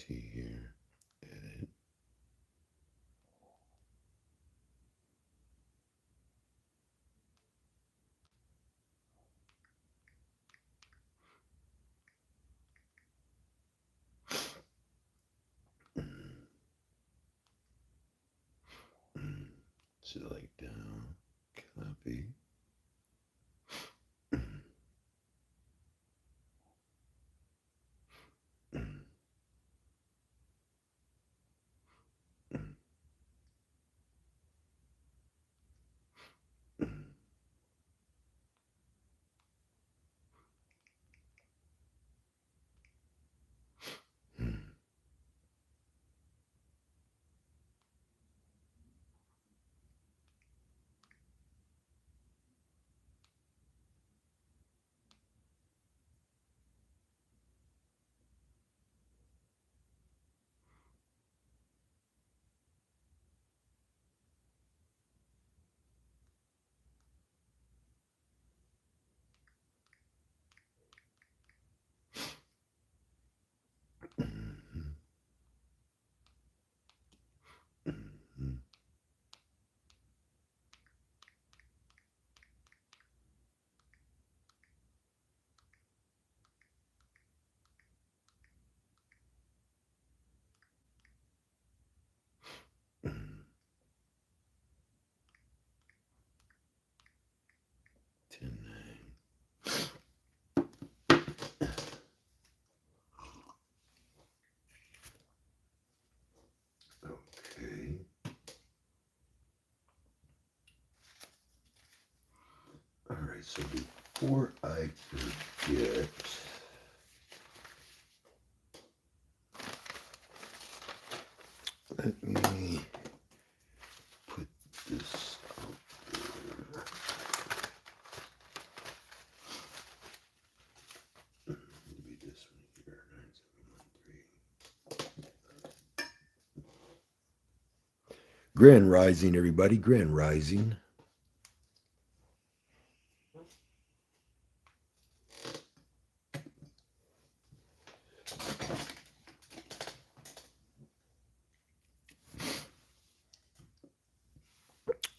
see here. Edit. Select down, copy. Ten, nine. Okay. All right, so before I forget, let me put this out there. Maybe this one here, 9713. Grand Rising, everybody. Grand Rising.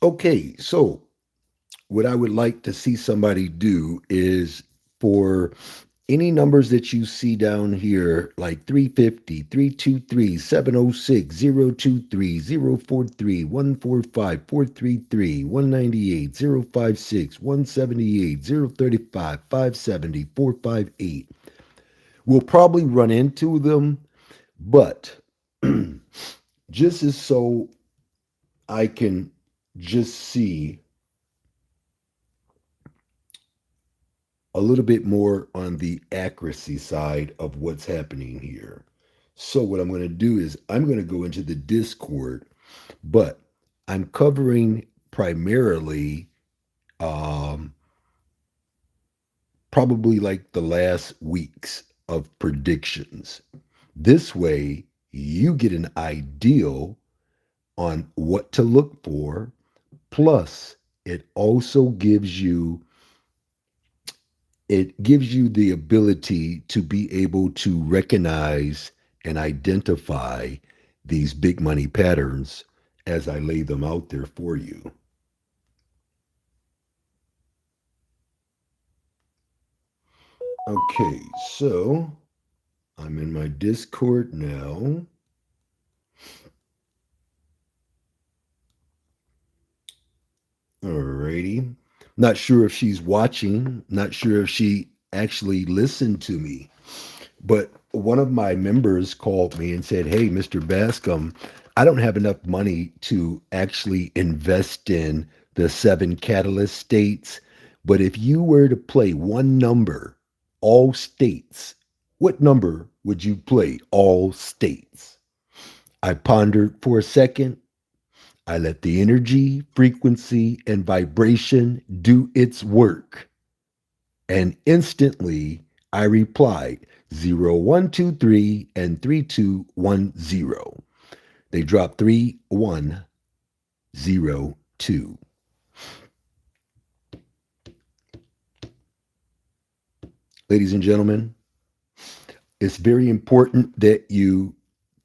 Okay, so what I would like to see somebody do is for any numbers that you see down here, like 350, 323, 706, 023, 043, 145, 433, 198, 056, 178, 035, 570, 458. We'll probably run into them, but just as so I can just see a little bit more on the accuracy side of what's happening here. So, what I'm going to do is I'm going to go into the Discord, but I'm covering primarily um, probably like the last weeks of predictions. This way, you get an idea on what to look for. Plus, it also gives you the ability to be able to recognize and identify these big money patterns as I lay them out there for you. Okay, so I'm in my Discord now. Alrighty. Not sure if she's watching, not sure if she actually listened to me. But one of my members called me and said, "Hey, Mr. Bascomb, I don't have enough money to actually invest in the seven catalyst states. But if you were to play one number, all states, what number would you play, all states?" I pondered for a second. I let the energy, frequency, and vibration do its work. And instantly I replied 0123 and 3210. They dropped 3102. Ladies and gentlemen, it's very important that you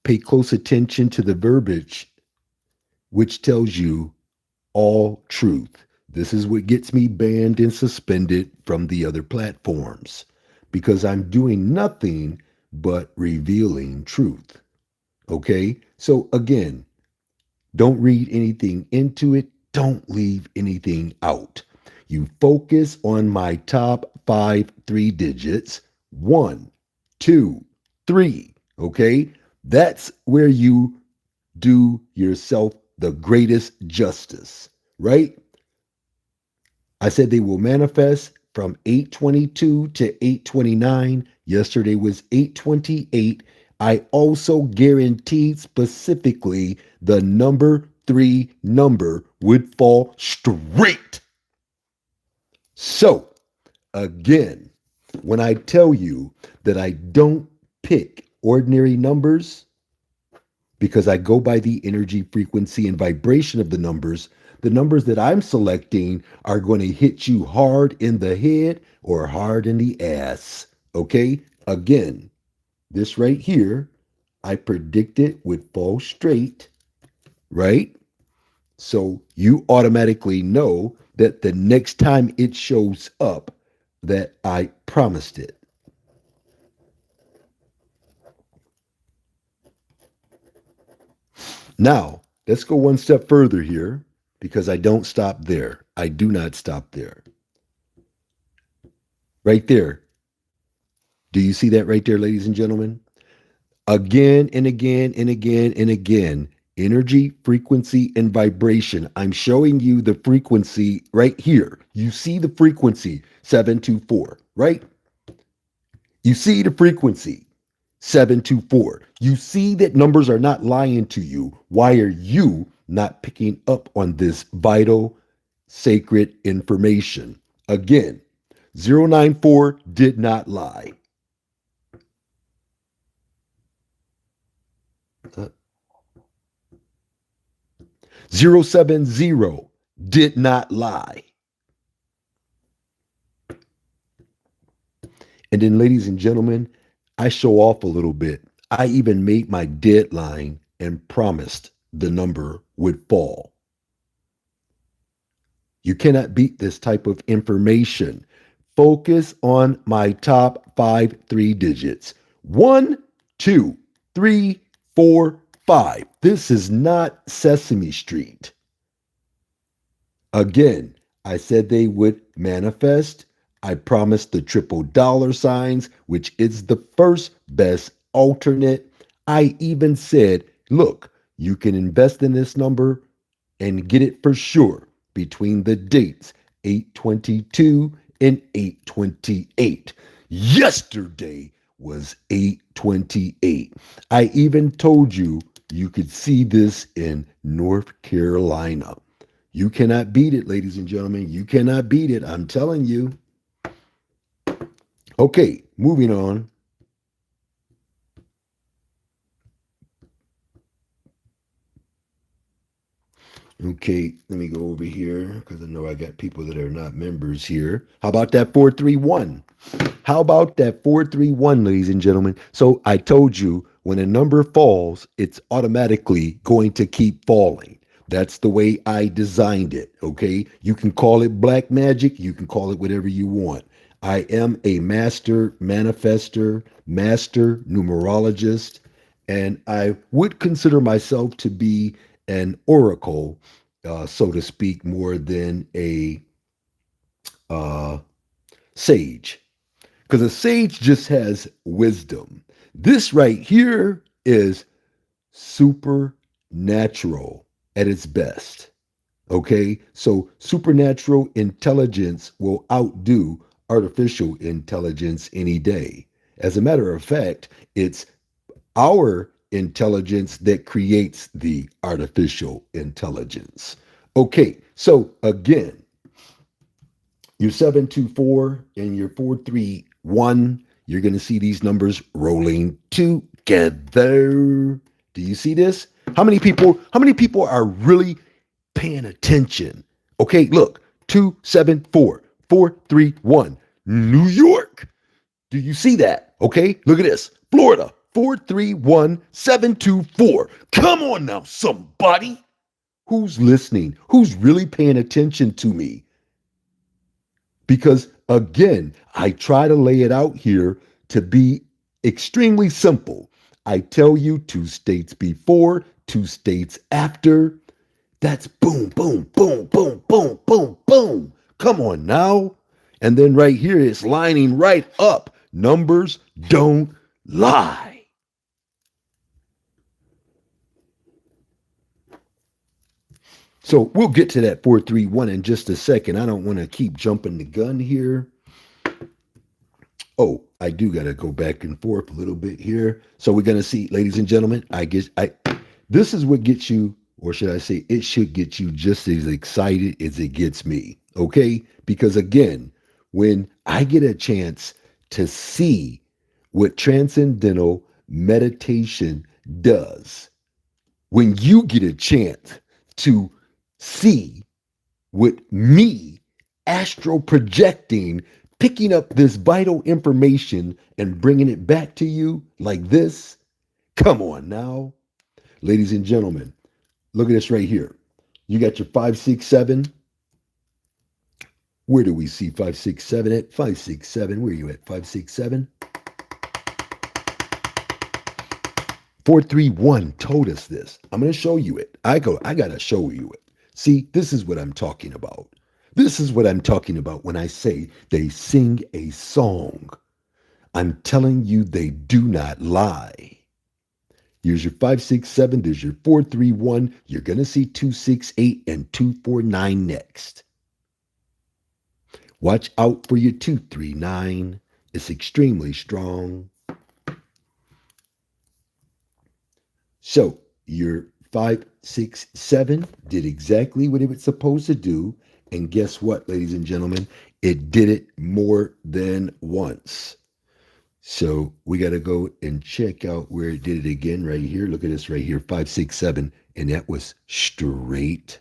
Pay close attention to the verbiage, which tells you all truth. This is what gets me banned and suspended from the other platforms because I'm doing nothing but revealing truth. Okay? So again, don't read anything into it. Don't leave anything out. You focus on my top five three digits. One, two, three. Okay? That's where you do yourself the greatest justice, right? I said they will manifest from 822 to 829. Yesterday was 828. I also guaranteed specifically the number three number would fall straight. So, again, when I tell you that I don't pick ordinary numbers, because I go by the energy, frequency, and vibration of the numbers that I'm selecting are going to hit you hard in the head or hard in the ass. Okay? Again, this right here, I predicted would fall straight, right? So you automatically know that the next time it shows up, that I promised it. Now, let's go one step further here because I don't stop there. I do not stop there. Right there. Do you see that right there, ladies and gentlemen? Again and again and again and again. Energy, frequency, and vibration. I'm showing you the frequency right here. You see the frequency 724, right? You see the frequency 724. You see that numbers are not lying to you. Why are you not picking up on this vital, sacred information? Again, 094 did not lie. 070 did not lie. And then, ladies and gentlemen, I show off a little bit. I even made my deadline and promised the number would fall. You cannot beat this type of information. Focus on my top five three digits. 1, 2, 3, 4, 5. This is not Sesame Street. Again, I said they would manifest. I promised the triple dollar signs, which is the first best alternate. I even said, look, you can invest in this number and get it for sure between the dates 822 and 828. Yesterday was 828. I even told you you could see this in North Carolina. You cannot beat it, ladies and gentlemen. You cannot beat it. I'm telling you. Okay, moving on. Okay, let me go over here because I know I got people that are not members here. How about that 431? How about that 431, ladies and gentlemen? So I told you when a number falls, it's automatically going to keep falling. That's the way I designed it. Okay, you can call it black magic, you can call it whatever you want. I am a master manifester, master numerologist, and I would consider myself to be an oracle, so to speak, more than a uh, sage. Because a sage just has wisdom. This right here is supernatural at its best. Okay, so supernatural intelligence will outdo artificial intelligence any day. As a matter of fact, it's our intelligence that creates the artificial intelligence. Okay, so again, your 724 and your 431, you're going to see these numbers rolling together. Do you see this? How many people are really paying attention? Okay, look, 274 431 New York. Do you see that? Okay, look at this. Florida 431-724. Come on now, somebody. Who's listening? Who's really paying attention to me? Because again, I try to lay it out here to be extremely simple. I tell you 2 states before, 2 states after. That's boom, boom, boom, boom, boom, boom, boom. Come on now. And then right here, it's lining right up. Numbers don't lie. So we'll get to that 431 in just a second. I don't want to keep jumping the gun here. Oh, I do got to go back and forth a little bit here. So we're going to see, ladies and gentlemen, this is what gets you, or should I say, it should get you just as excited as it gets me. Okay? Because again, when I get a chance to see what transcendental meditation does, when you get a chance to see what me astral projecting, picking up this vital information and bringing it back to you like this. Come on now. Ladies and gentlemen, look at this right here. You got your 567. Where do we see 567 at? 567. Where are you at? 567. 431 told us this. I'm going to show you it. I got to show you it. See, this is what I'm talking about. This is what I'm talking about when I say they sing a song. I'm telling you, they do not lie. Here's your 567. There's your 431. You're going to see 268 and 249 next. Watch out for your 239. It's extremely strong. So your 567 did exactly what it was supposed to do. And guess what, ladies and gentlemen? It did it more than once. So we got to go and check out where it did it again right here. Look at this right here, 567. And that was straight.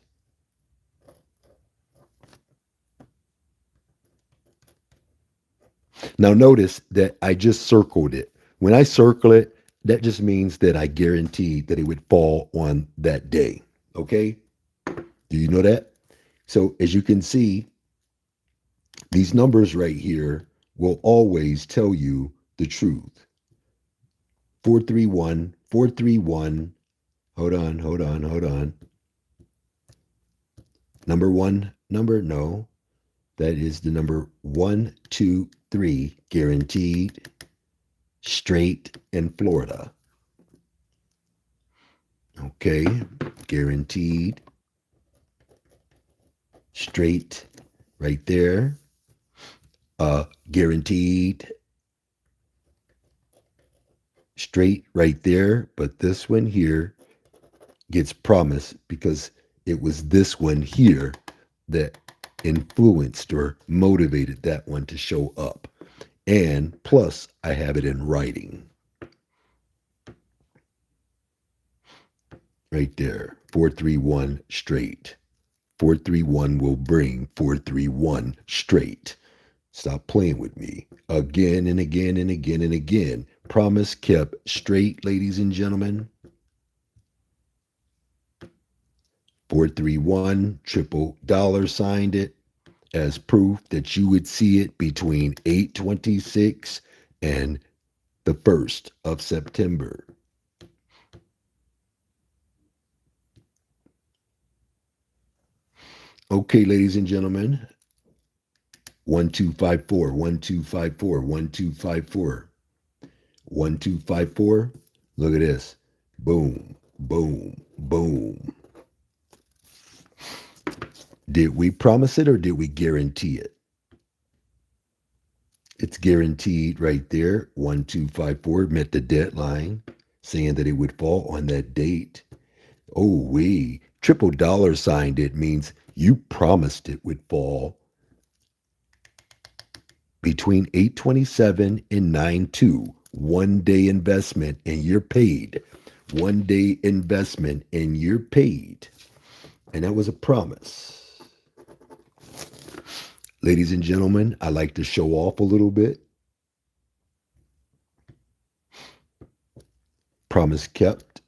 Now notice that I just circled it. When I circle it, that just means that I guaranteed that it would fall on that day. Okay? Do you know that? So as you can see, these numbers right here will always tell you the truth. 431, 431. Hold on. Number one, no. That is the number 123, guaranteed, straight in Florida. Okay, guaranteed, straight right there. Guaranteed, straight right there. But this one here gets promised because it was this one here that influenced or motivated that one to show up. And plus, I have it in writing. Right there, 431 straight. 431 will bring 431 straight. Stop playing with me. Again and again and again and again. Promise kept straight, ladies and gentlemen. 431, triple dollar signed it as proof that you would see it between 8/26 and the 1st of September. Okay, ladies and gentlemen. 1254, 1254, 1254, 1254. Look at this. Boom, boom, boom. Did we promise it or did we guarantee it? It's guaranteed right there. 1254 met the deadline, saying that it would fall on that date. Oh, we triple dollar signed it means you promised it would fall between 8/27 and 9/2. 1 day investment and you're paid. 1 day investment and you're paid. And that was a promise. Ladies and gentlemen, I like to show off a little bit. Promise kept.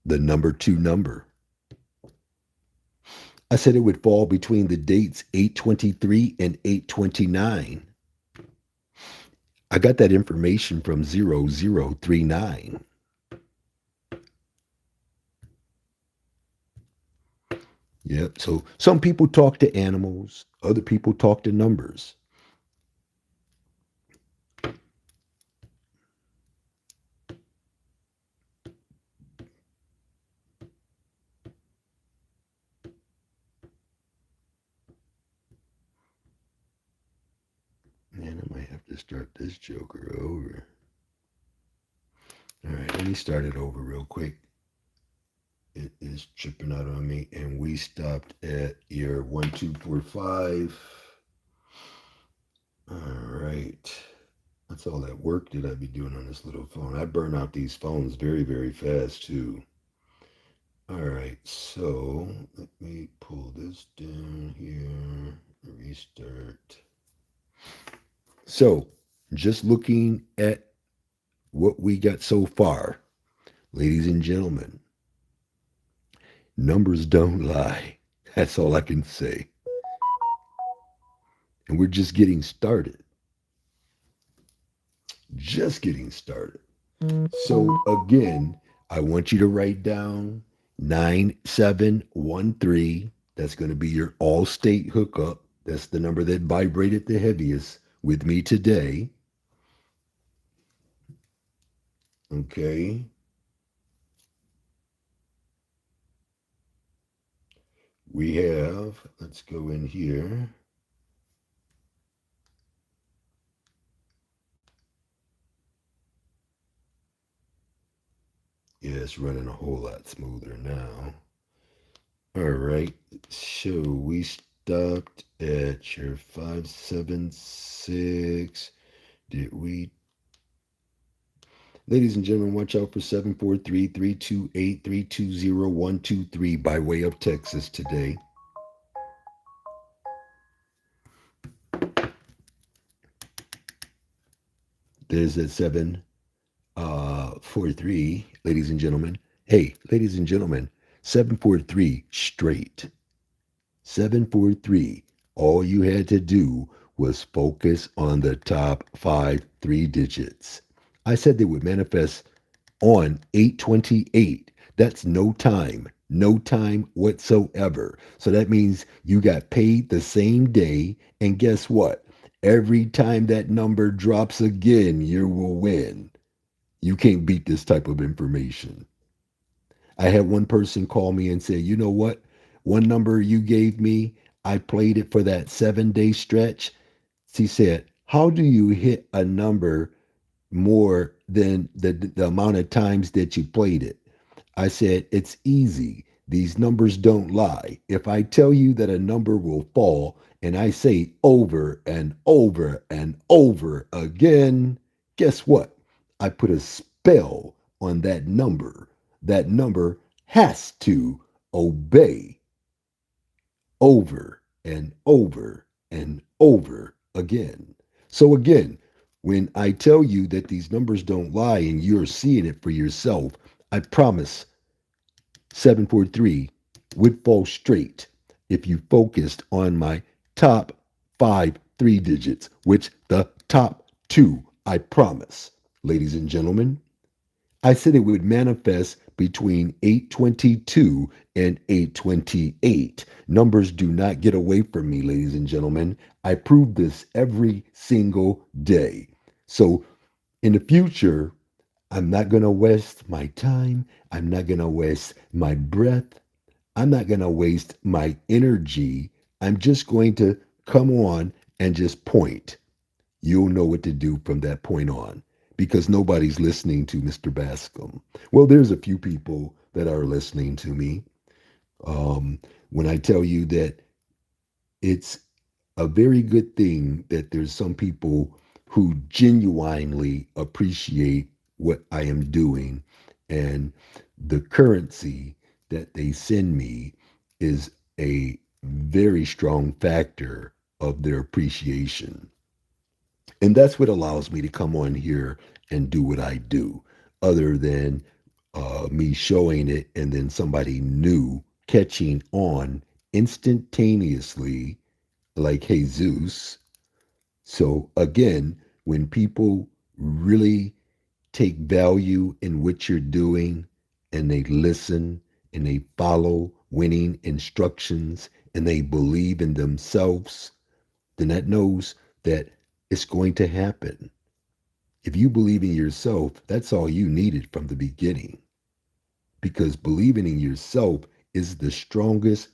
The number two number. I said it would fall between the dates 823 and 829. I got that information from 0039. Yep. So some people talk to animals, other people talk to numbers. Man, I might have to start this joker over. All right, let me start it over real quick. It is tripping out on me, and we stopped at year 1245. All right. That's all that work that I be doing on this little phone. I burn out these phones very, very fast too. All right, so let me pull this down here, restart. So, just looking at what we got so far, ladies and gentlemen, numbers don't lie. That's all I can say. And we're just getting started. Just getting started. So, again, I want you to write down 9713. That's going to be your all state hookup. That's the number that vibrated the heaviest with me today. Okay. We have, let's go in here. Yeah, it's running a whole lot smoother now. All right. So we stopped at your 576. Did we? Ladies and gentlemen, watch out for 743-328-320-123 by way of Texas today. There's that 743, ladies and gentlemen. Hey, ladies and gentlemen, 743 straight. 743. All you had to do was focus on the top 3 digits. I said they would manifest on 828. That's no time whatsoever. So that means you got paid the same day. And guess what? Every time that number drops again, you will win. You can't beat this type of information. I had one person call me and say, you know what? One number you gave me, I played it for that 7-day stretch. She said, how do you hit a number more than the amount of times that you played it? I said, it's easy. These numbers don't lie. If I tell you that a number will fall and I say over and over and over again, guess what? I put a spell on that number. That number has to obey over and over and over again. So again, when I tell you that these numbers don't lie and you're seeing it for yourself, I promise 743 would fall straight if you focused on my top 3 digits, which the top 2, I promise. Ladies and gentlemen, I said it would manifest between 822 and 828. Numbers do not get away from me, ladies and gentlemen. I prove this every single day. So in the future, I'm not going to waste my time. I'm not going to waste my breath. I'm not going to waste my energy. I'm just going to come on and just point. You'll know what to do from that point on because nobody's listening to Mr. Bascomb. Well, there's a few people that are listening to me. When I tell you that it's a very good thing that there's some people who genuinely appreciate what I am doing, and the currency that they send me is a very strong factor of their appreciation. And that's what allows me to come on here and do what I do, other than me showing it and then somebody new catching on instantaneously, like Jesus. So again, when people really take value in what you're doing and they listen and they follow winning instructions and they believe in themselves, then that knows that it's going to happen. If you believe in yourself, that's all you needed from the beginning, because believing in yourself is the strongest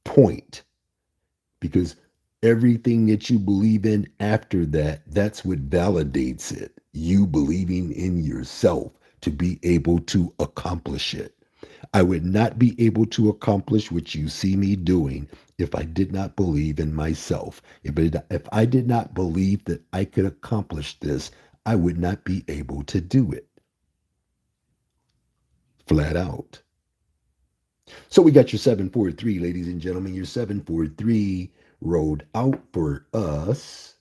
point, because everything that you believe in after that, that's what validates it. You believing in yourself to be able to accomplish it. I would not be able to accomplish what you see me doing if I did not believe in myself. If I did not believe that I could accomplish this, I would not be able to do it. Flat out. So we got your 743, ladies and gentlemen. Your 743 rolled out for us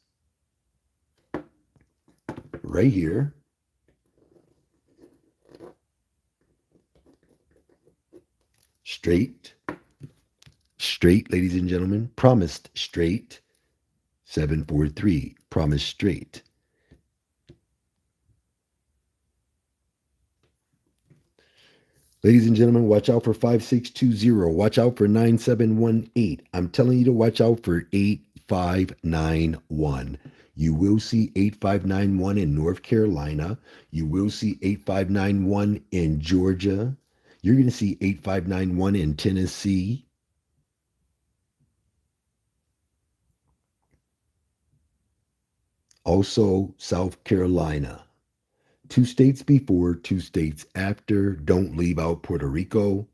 right here. Straight, straight, ladies and gentlemen. Promised straight. 743, promised straight. Ladies and gentlemen, watch out for 5620. Watch out for 9718. I'm telling you to watch out for 8591. You will see 8591 in North Carolina. You will see 8591 in Georgia. You're going to see 8591 in Tennessee. Also, South Carolina. 2 states before, 2 states after. Don't leave out Puerto Rico.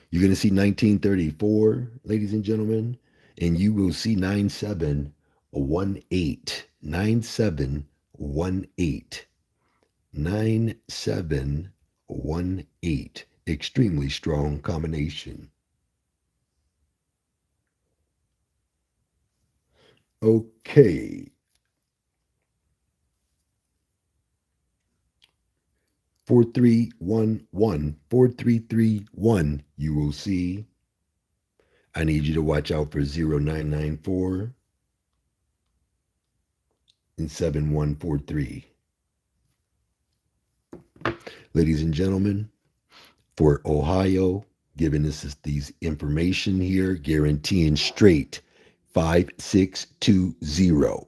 You're going to see 1934, ladies and gentlemen, and you will see 9718. 9718. 9718. Extremely strong combination. Okay. 4311, 4331, you will see. I need you to watch out for 0994 and 7143. Ladies and gentlemen, for Ohio, giving us these information here, guaranteeing straight 5620,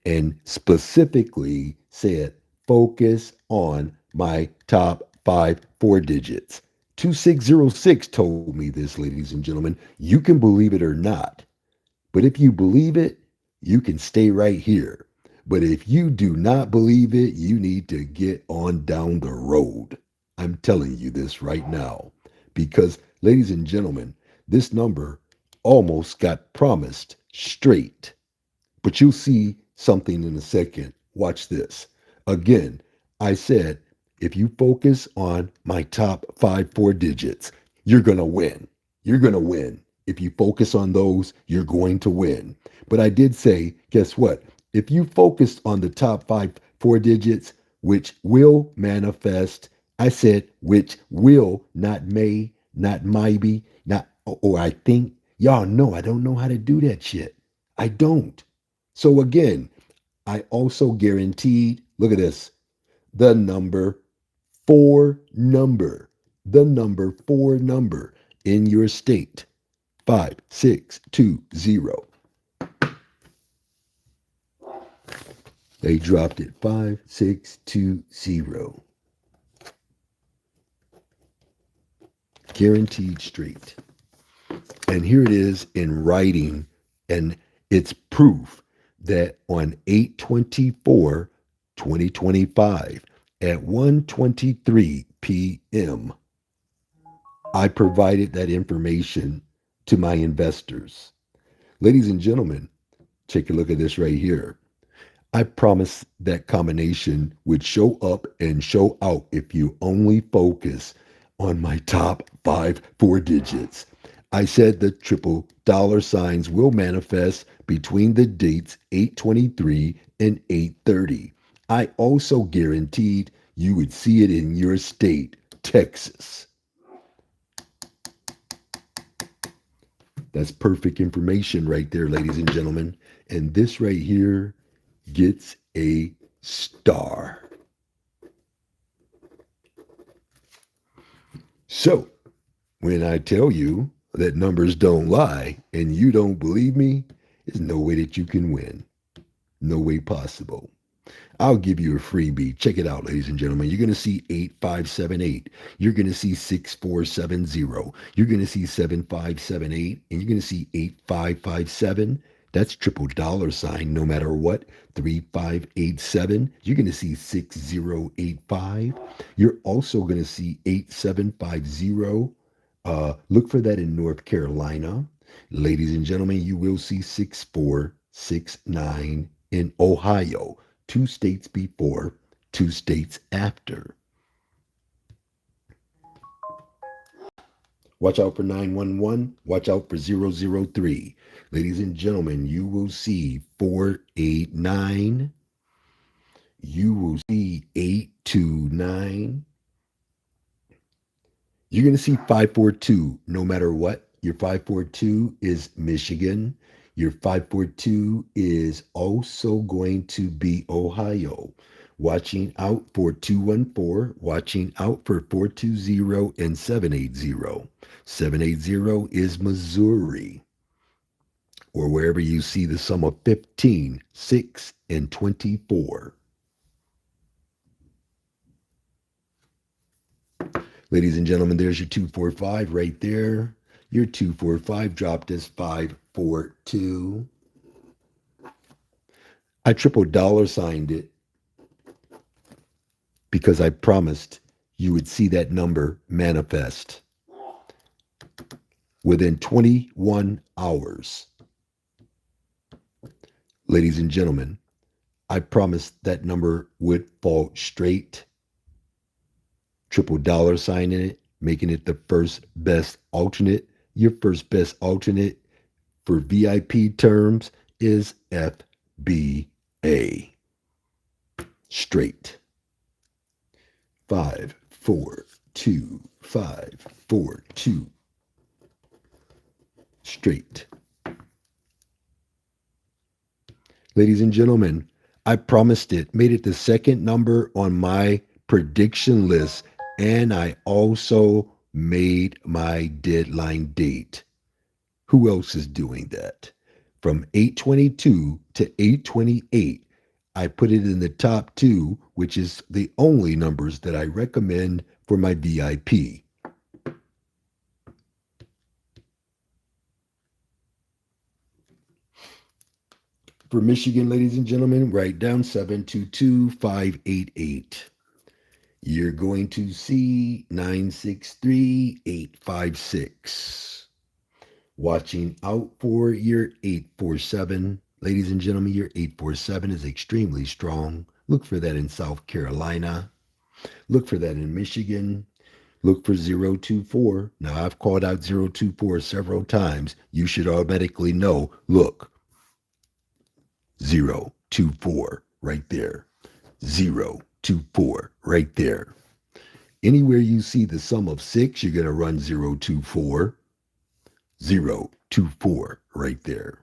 and specifically said focus on my top 4 digits. 2606 told me this, ladies and gentlemen. You can believe it or not, but if you believe it, you can stay right here. But if you do not believe it, you need to get on down the road. I'm telling you this right now, because, ladies and gentlemen, this number almost got promised straight. But you'll see something in a second. Watch this. Again, I said, if you focus on my top 4 digits, you're going to win. You're going to win. If you focus on those, you're going to win. But I did say, guess what? If you focus on the top 4 digits, which will manifest, I said, which will, not may, not maybe, not, or I think. Y'all know I don't know how to do that shit. I don't. So again, I also guaranteed, look at this, the number 4 number, the number 4 number in your state, 5620. They dropped it, 5620. Guaranteed straight. And here it is in writing, and it's proof that on 8/24/2025 at 1:23 p.m., I provided that information to my investors. Ladies and gentlemen, take a look at this right here. I promised that combination would show up and show out if you only focus on my top 4 digits. I said the triple dollar signs will manifest between the dates 8/23 and 8/30. I also guaranteed you would see it in your state Texas. That's perfect information right there, ladies and gentlemen. And this right here gets a star. So, when I tell you that numbers don't lie and you don't believe me, there's no way that you can win. No way possible. I'll give you a freebie. Check it out, ladies and gentlemen. You're going to see 8578. You're going to see 6470. You're going to see 7578. And you're going to see 8557. That's triple dollar sign no matter what. 3587. You're going to see 6085. You're also going to see 8750. Look for that in North Carolina. Ladies and gentlemen, you will see 6469 in Ohio. 2 states before, 2 states after. Watch out for 911. Watch out for 003. Ladies and gentlemen, you will see 489. You will see 829. You're going to see 542 no matter what. Your 542 is Michigan. Your 542 is also going to be Ohio. Watching out for 214, watching out for 420 and 780. 780 is Missouri, or wherever you see the sum of 15, 6, and 24. Ladies and gentlemen, there's your 245 right there. Your 245 dropped as 542. I triple dollar signed it because I promised you would see that number manifest within 21 hours. Ladies and gentlemen, I promised that number would fall straight. Triple dollar sign in it, making it the first best alternate. Your first best alternate for VIP terms is FBA. Straight. 5, 4, 2, 5, 4, 2. Straight. Ladies and gentlemen, I promised it, made it the second number on my prediction list, and I also made my deadline date. Who else is doing that? From 822 to 828, I put it in the top 2, which is the only numbers that I recommend for my VIP. For Michigan, ladies and gentlemen, write down 722588. You're going to see 963856. Watching out for your 847. Ladies and gentlemen, your 847 is extremely strong. Look for that in South Carolina. Look for that in Michigan. Look for 024. Now, I've called out 024 several times. You should automatically know. Look, 024 right there. 024 right there. Anywhere you see the sum of 6, you're going to run 024. 024 right there.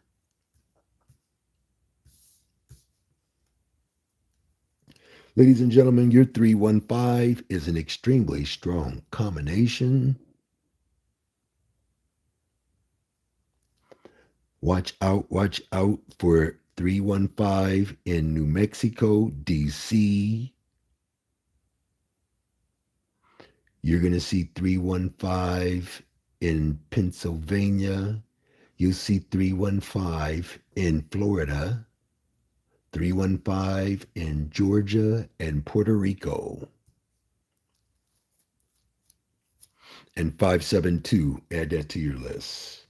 Ladies and gentlemen, your 315 is an extremely strong combination. Watch out for 315 in New Mexico, DC. You're going to see 315 in Pennsylvania. You'll see 315 in Florida. 315 in Georgia and Puerto Rico. And 572, add that to your list.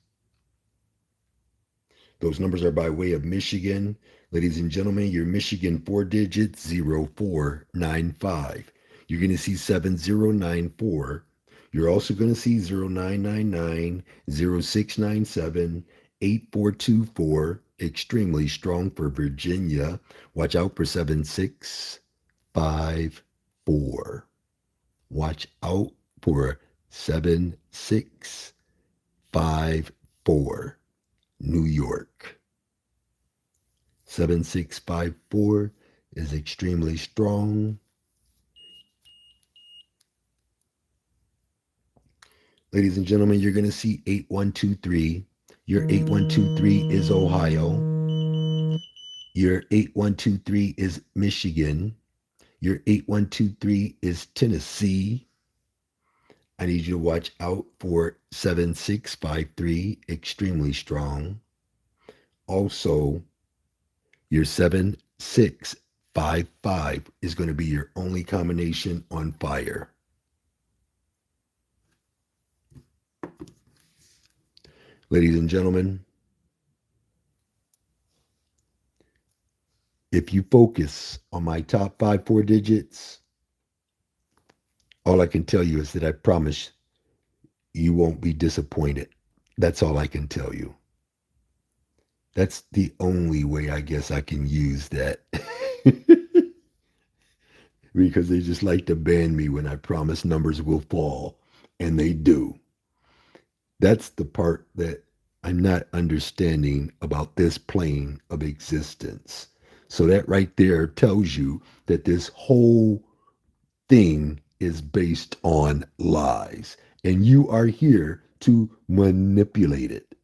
Those numbers are by way of Michigan. Ladies and gentlemen, your Michigan 4 digits, 0495. You're going to see 7094. You're also going to see 0999, 0697, 8424. Extremely strong for Virginia. Watch out for 7654. Watch out for 7654, New York. 7654 is extremely strong. Ladies and gentlemen, you're going to see 8123. Your 8123 is Ohio. Your 8123 is Michigan. Your 8123 is Tennessee. I need you to watch out for 7653, extremely strong. Also, your 7655 is going to be your only combination on fire. Ladies and gentlemen, if you focus on my top 4 digits, all I can tell you is that I promise you won't be disappointed. That's all I can tell you. That's the only way I guess I can use that. Because they just like to ban me when I promise numbers will fall, and they do. That's the part that I'm not understanding about this plane of existence. So that right there tells you that this whole thing is based on lies, and you are here to manipulate it.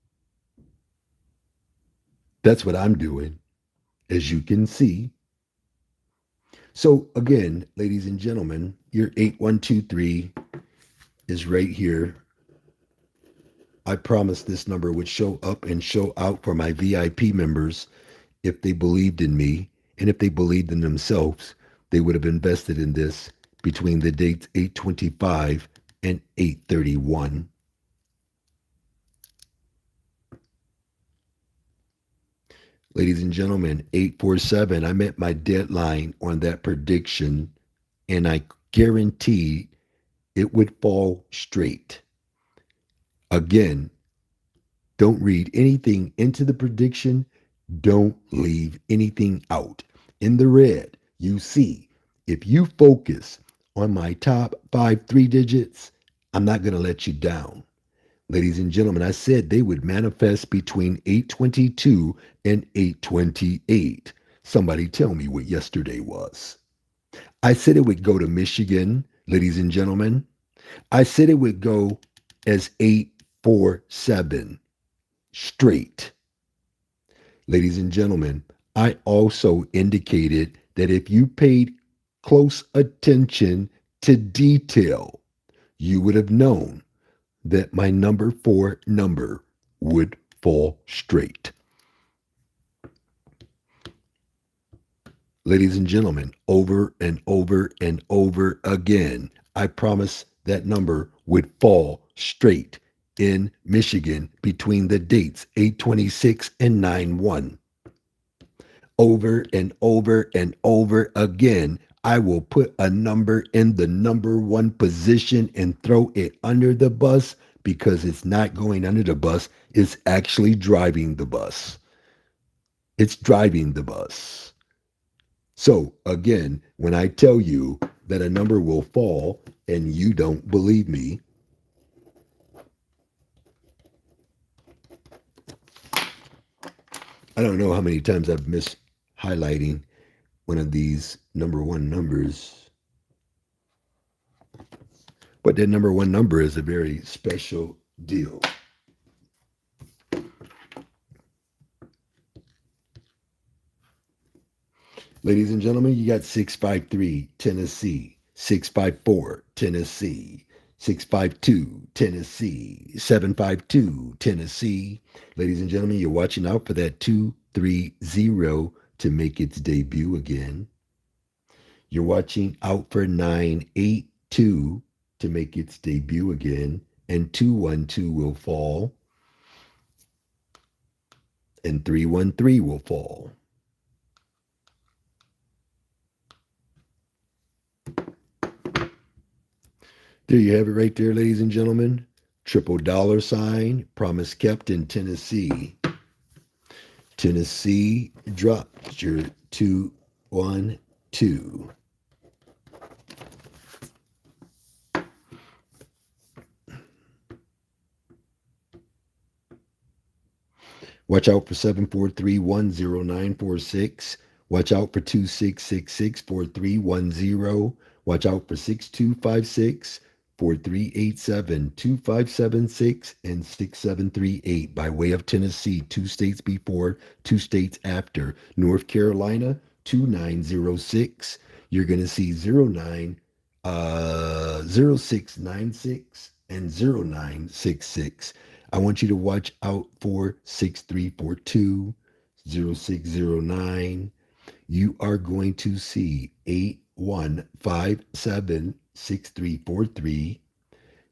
That's what I'm doing, as you can see. So again, ladies and gentlemen, your 8123 is right here. I promised this number would show up and show out for my VIP members if they believed in me, and if they believed in themselves, they would have invested in this between the dates 8/25 and 8/31. Ladies and gentlemen, 847, I met my deadline on that prediction, and I guaranteed it would fall straight. Again, don't read anything into the prediction. Don't leave anything out. In the red, you see, if you focus on my top 3 digits, I'm not going to let you down. Ladies and gentlemen, I said they would manifest between 822 and 828. Somebody tell me what yesterday was. I said it would go to Michigan, ladies and gentlemen. I said it would go as 847 straight. Ladies and gentlemen, I also indicated that if you paid close attention to detail, you would have known that my number 4 number would fall straight. Ladies and gentlemen, over and over and over again, I promised that number would fall straight in Michigan between the dates 8/26 and 9/1. Over and over and over again, I will put a number in the number 1 position and throw it under the bus, because it's not going under the bus. It's actually driving the bus. It's driving the bus. So again, when I tell you that a number will fall and you don't believe me, I don't know how many times I've missed highlighting one of these number 1 numbers. But that number 1 number is a very special deal. Ladies and gentlemen, you got 653 Tennessee, 654 Tennessee, 652 Tennessee, 752 Tennessee. Ladies and gentlemen, you're watching out for that 230 to make its debut again. You're watching out for 982 to make its debut again, and 212 will fall, and 313 will fall. There you have it right there, ladies and gentlemen. Triple dollar sign, promise kept in Tennessee. Tennessee dropped your 212. Watch out for 743-10946. Watch out for 2666-4310. Watch out for 6256, 4387, 2576, and 6738 by way of Tennessee, 2 states before, 2 states after. North Carolina, 2906. You're going to see 0696 and 0966. I want you to watch out for 6342, 0609. You are going to see 8157, 6343.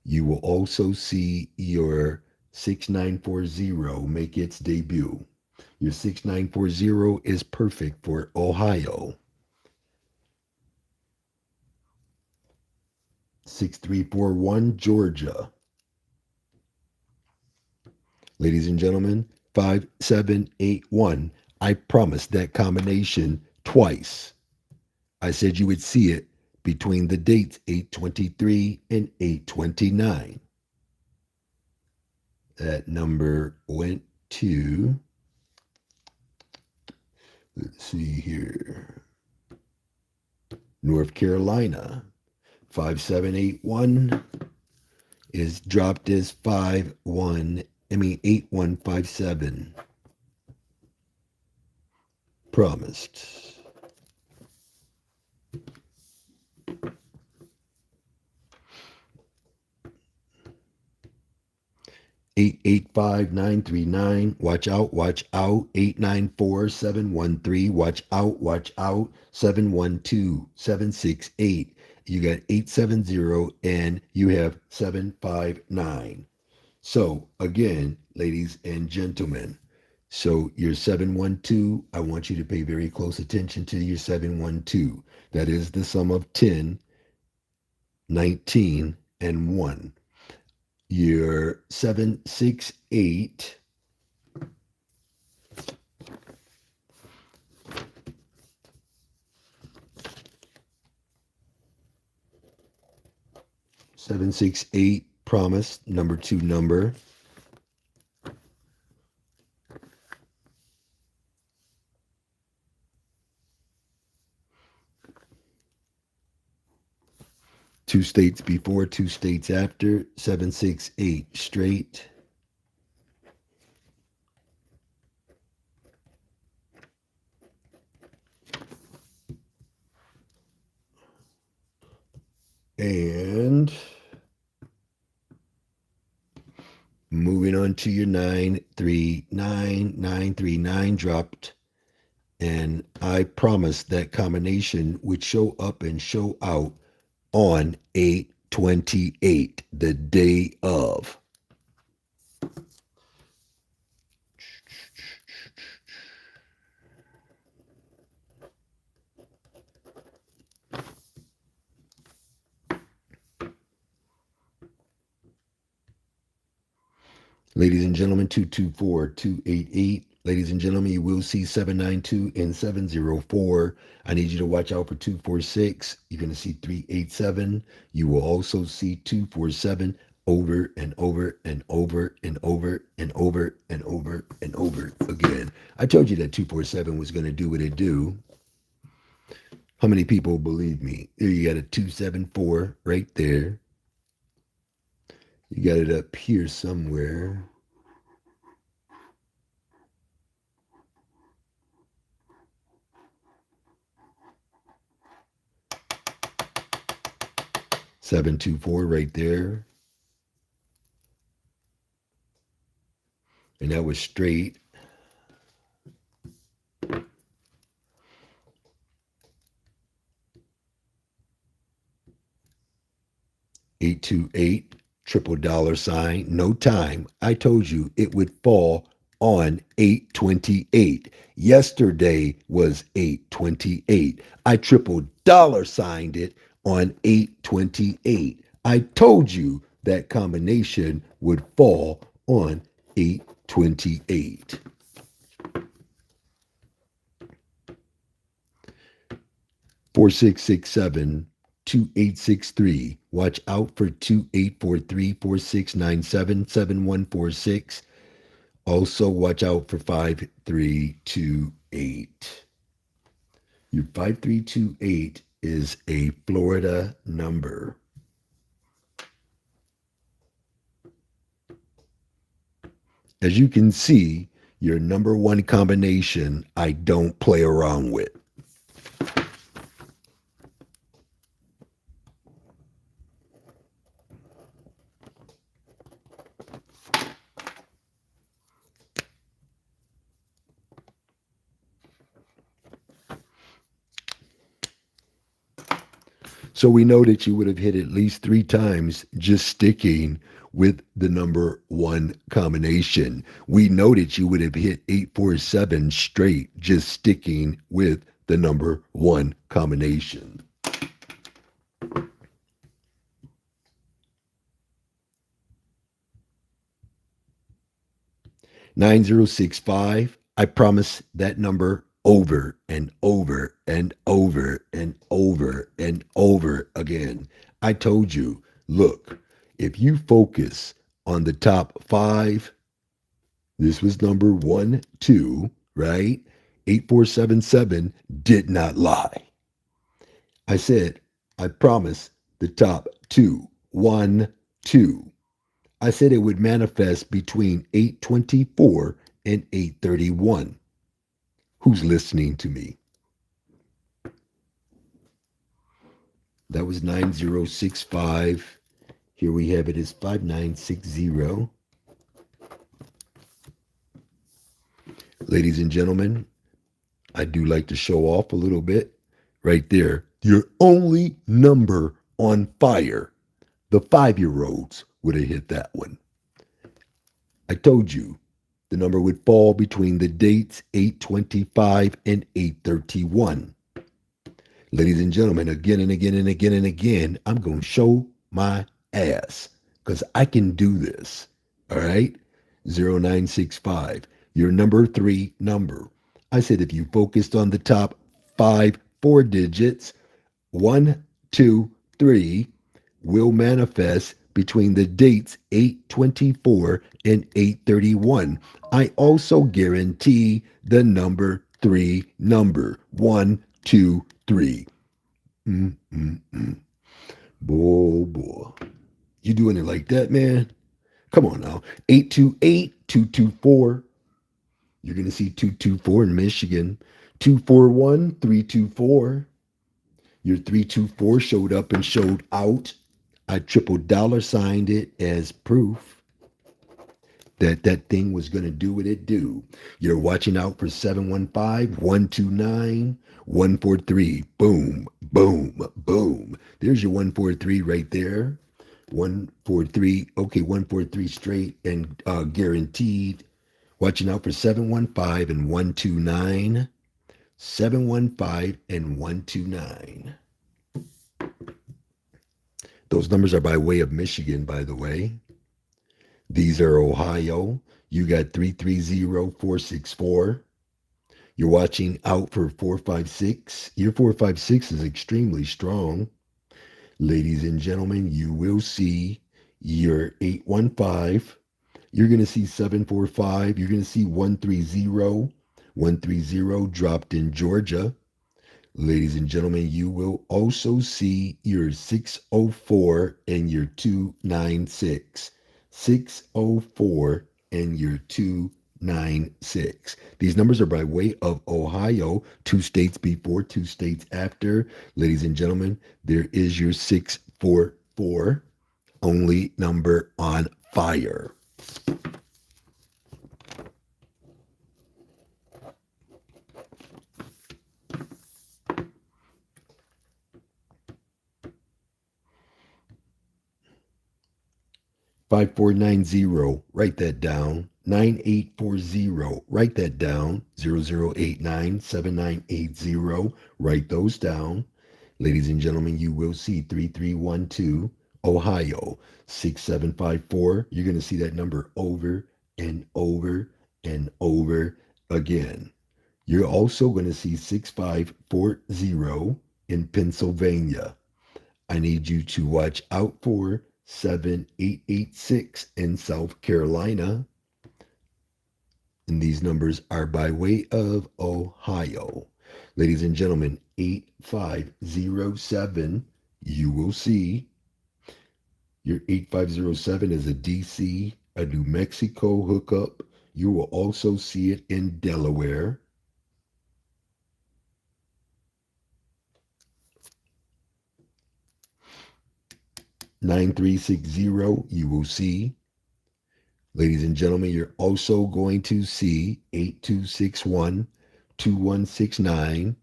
You will also see your 6940 make its debut. Your 6940 is perfect for Ohio. 6341, Georgia. Ladies and gentlemen, 5781. I promised that combination twice. I said you would see it between the dates 823 and 829. That number went to, let's see here, North Carolina. 5781 is dropped as 8157. Promised. 885939. Watch out, watch out. 894713. Watch out. 712768. You got 870 and you have 759. So again, ladies and gentlemen, so your 712, I want you to pay very close attention to your 712. That is the sum of 10, 19, and 1. Your 768, promise, number 2 number. Two states before, 2 states after, 768 straight. And moving on to your 939 dropped. And I promised that combination would show up and show out on 8/28, the day of. Ladies and gentlemen, 224-288. Ladies and gentlemen, you will see 792 and 704. I need you to watch out for 246. You're going to see 387. You will also see 247 over and over and over and over and over and over and over again. I told you that 247 was going to do what it do. How many people believe me? There you got a 274 right there. You got it up here somewhere. Seven, 2, 4 right there. And that was straight. 828. Triple dollar sign, no time. I told you it would fall on 8/28. Yesterday was 8/28. I triple dollar signed it on 8/28. I told you that combination would fall on 8/28. 4667. 2863. Watch out for 2843, 4697, 7146. Also, watch out for 5328. Your 5328 is a Florida number. As you can see, your number one combination I don't play around with. So we know that you would have hit at least 3 times just sticking with the number one combination. We know that you would have hit 847 straight just sticking with the number one combination. 9065, I promise that number over and over and over and over and over again. I told you, look, if you focus on the top 5, this was number 1, 2, right? 8477 did not lie. I said, I promise the top 2, 1, 2. I said it would manifest between 824 and 831. Who's listening to me? That was 9065. Here we have it as 5960. Ladies and gentlemen, I do like to show off a little bit. Right there, your only number on fire. The 5-year-olds would have hit that one. I told you the number would fall between the dates 825 and 831. Ladies and gentlemen, again and again and again and again, I'm going to show my ass because I can do this. All right? 0965, your number 3 number. I said if you focused on the top 5 4 digits, 1, 2, 3 will manifest between the dates 824 and 831. I also guarantee the number 3 number 1, 2, 3. Boy, boy. You doing it like that, man? Come on now. 828 224. You're going to see 224 in Michigan. 241 324. Your 324 showed up and showed out. I triple dollar signed it as proof that that thing was going to do what it do. You're watching out for 715, 129, 143. Boom, boom, boom. There's your 143 right there. 143. Okay, 143 straight and guaranteed. Watching out for 715 and 129. 715 and 129. Those numbers are by way of Michigan, by the way. These are Ohio. You got 330464. You're watching out for 456. Your 456 is extremely strong. Ladies and gentlemen, you will see your 815. You're going to see 745. You're going to see 130. 130 dropped in Georgia. Ladies and gentlemen, you will also see your 604 and your 296. 604 and your 296. These numbers are by way of Ohio, 2 states before, 2 states after. Ladies and gentlemen, there is your 644, only number on fire. 5490, write that down. 9840, write that down. 00897980, write those down. Ladies and gentlemen, you will see 3312, Ohio, 6754. You're going to see that number over and over and over again. You're also going to see 6540 in Pennsylvania. I need you to watch out for 7886 in South Carolina. And these numbers are by way of Ohio. Ladies and gentlemen, 8507, you will see your 8507 is a DC, a New Mexico hookup. You will also see it in Delaware. 9360, you will see. Ladies and gentlemen, you're also going to see 8261, 2169,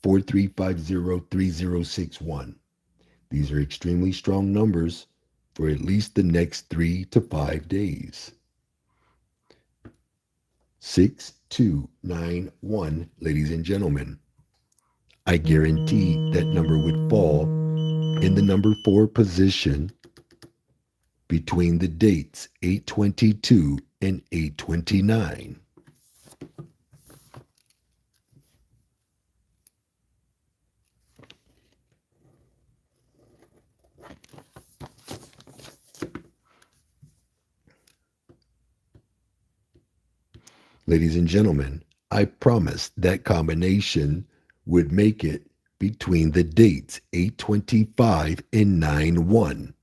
4350, 3061. These are extremely strong numbers for at least the next 3 to 5 days. 6291, ladies and gentlemen. I guarantee that number would fall in the number 4 position between the dates 822 and 829. Ladies and gentlemen, I promised that combination would make it between the dates 825 and 91.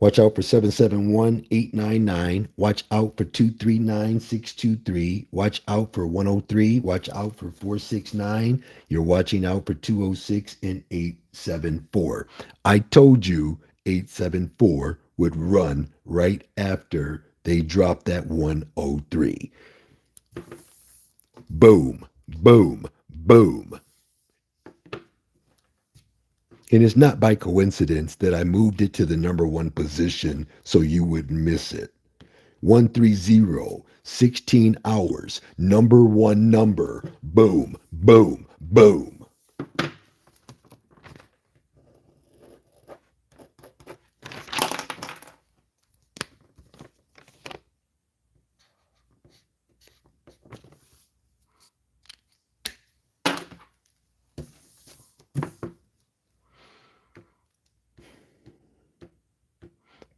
'Watch out for 771-899. Watch out for 239-623. Watch out for 103. Watch out for 469. You're watching out for 206 and 874. I told you 874 would run right after they dropped that 103. Boom, boom, boom. And it's not by coincidence that I moved it to the number 1 position so you wouldn't miss it. 130, 16 hours, number 1 number. Boom, boom, boom.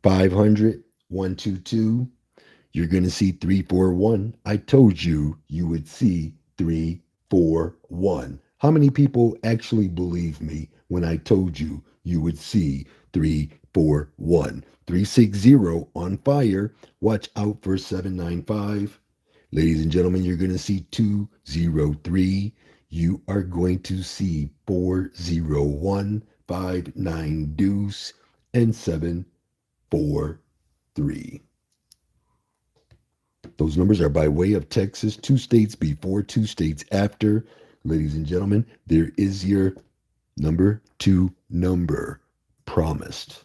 $500, 122. You're going to see 341. I told you you would see 341. How many people actually believe me when I told you you would see 341? 360 on fire. Watch out for 795. Ladies and gentlemen, you're going to see 203. You are going to see 401, 59 deuce, and 743. Those numbers are by way of Texas, 2 states before, 2 states after. Ladies and gentlemen, there is your number 2 number promised.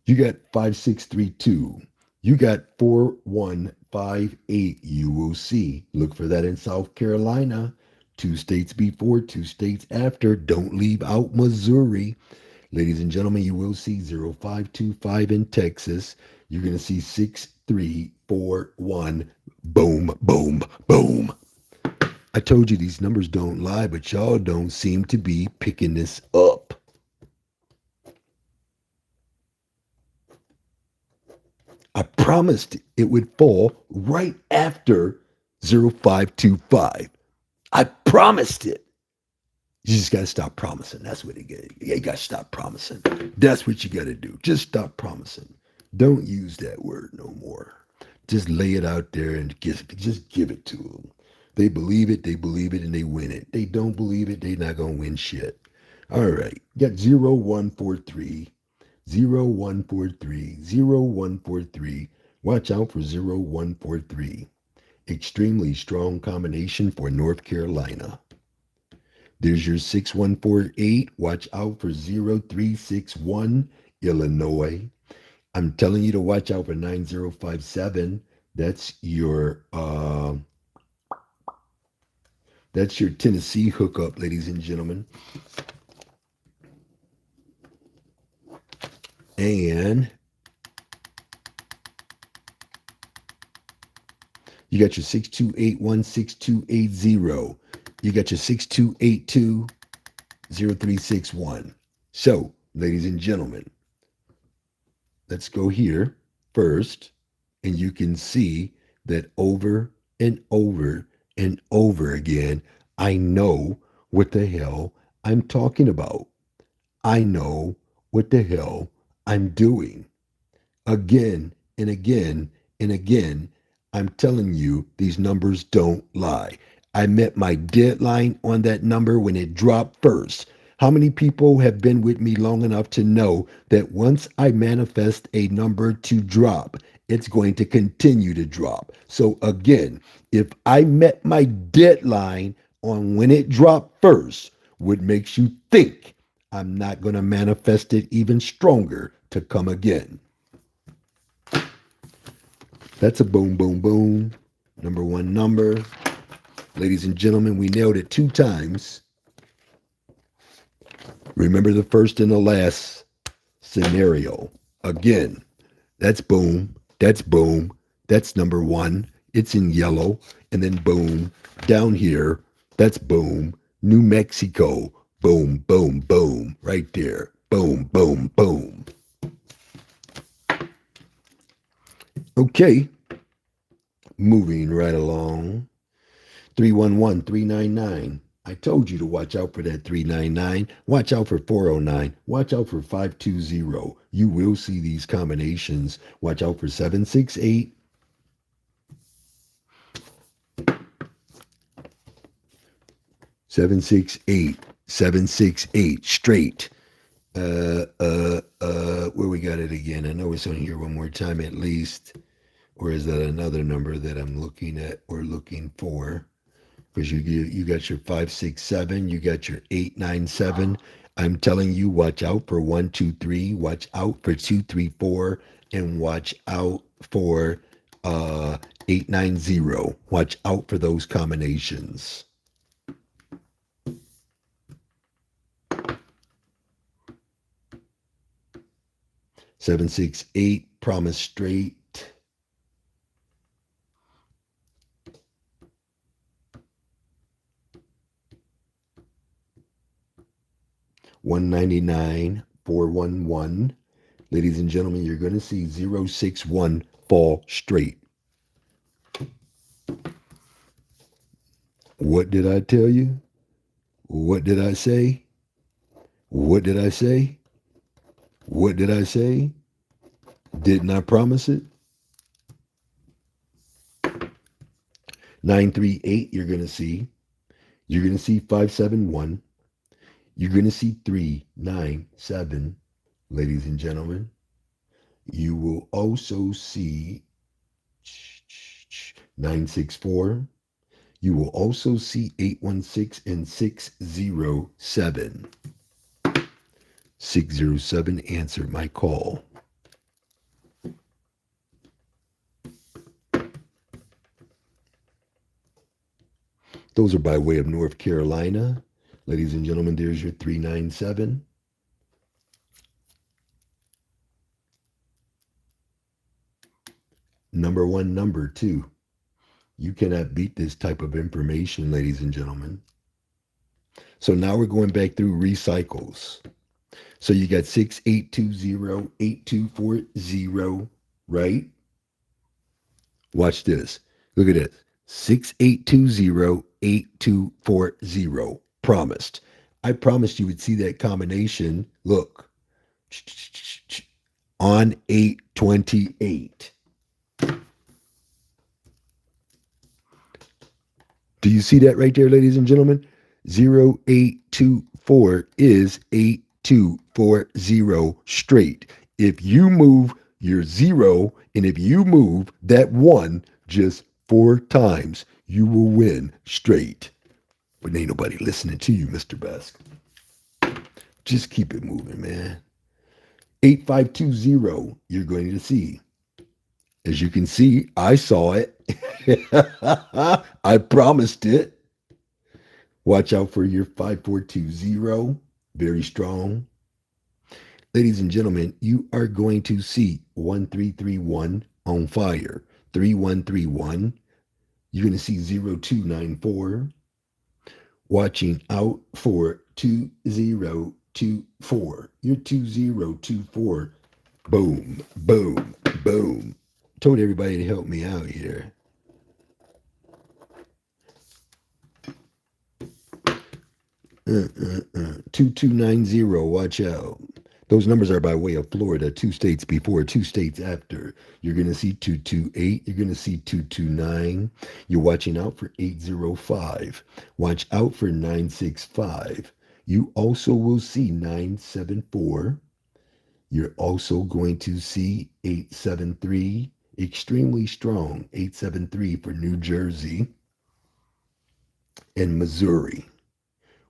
You got 5632. You got 4158. You will see. Look for that in South Carolina. 2 states before, 2 states after. Don't leave out Missouri. Ladies and gentlemen, you will see 0525 in Texas. You're going to see 6341. Boom, boom, boom. I told you these numbers don't lie, but y'all don't seem to be picking this up. I promised it would fall right after 0525. I promised it. You just got to stop promising. That's what you got to stop promising. That's what you got to do. Just stop promising. Don't use that word no more. Just lay it out there and just give it to them. They believe it, and they win it. They don't believe it, they're not going to win shit. All right. Got 0143, 0143, 0143. Watch out for 0143. Extremely strong combination for North Carolina. There's your 6148. Watch out for 0361, Illinois. I'm telling you to watch out for 9057. That's your Tennessee hookup, ladies and gentlemen. And you got your 6281 6280. You got your 6282 0361. So, ladies and gentlemen, let's go here first, and you can see that over and over and over again, I know what the hell I'm talking about. I know what the hell I'm doing. Again and again and again, I'm telling you, these numbers don't lie. I met my deadline on that number when it dropped first. How many people have been with me long enough to know that once I manifest a number to drop, it's going to continue to drop? So, again, if I met my deadline on when it dropped first, what makes you think I'm not going to manifest it even stronger to come again? That's a boom, boom, boom. Number one number. Ladies and gentlemen, we nailed it 2 times. Remember the first and the last scenario. Again, that's boom. That's boom. That's number one. It's in yellow. And then boom. Down here, that's boom. New Mexico. Boom, boom, boom. Right there. Boom, boom, boom. Okay. Moving right along. 311 399. I told you to watch out for that 399. Watch out for 409. Watch out for 520. You will see these combinations. Watch out for 768. Seven, 6, 8. 768 straight. Where we got it again? I know it's on here one more time at least. Or is that another number that I'm looking at or looking for? Because you got your 567, you got your 897. I'm telling you, watch out for 123, watch out for 234, and watch out for 890. Watch out for those combinations. Seven, 6, 8, promise straight. 199, 411. Ladies and gentlemen, you're going to see 061 fall straight. What did I tell you? What did I say? What did I say? What did I say? Didn't I promise it? 938, you're going to see. You're going to see 571. You're going to see 397, ladies and gentlemen. You will also see 964. You will also see 816 and 607. 607 answered my call. Those are by way of North Carolina. Ladies and gentlemen, there's your 397. Number one, number two. You cannot beat this type of information, ladies and gentlemen. So now we're going back through recycles. So you got 6820, 8240, right? Watch this. Look at this. 6820, 8240. Promised. I promised you would see that combination. Look. On 828. Do you see that right there, ladies and gentlemen? 0824 is 8240 straight. If you move your 0 and if you move that 1 just 4 times, you will win straight. But ain't nobody listening to you, Mr. Bascomb. Just keep it moving, man. 8520, you're going to see. As you can see, I saw it. I promised it. Watch out for your 5420. Very strong. Ladies and gentlemen, you are going to see 1331 on fire, 3131. You're going to see 0294, watching out for 2024. You're 2024. Boom, boom, boom. Told everybody to help me out here. 2290, watch out. Those numbers are by way of Florida, 2 states before, 2 states after. You're going to see 228. You're going to see 229. You're watching out for 805. Watch out for 965. You also will see 974. You're also going to see 873. Extremely strong, 873 for New Jersey and Missouri.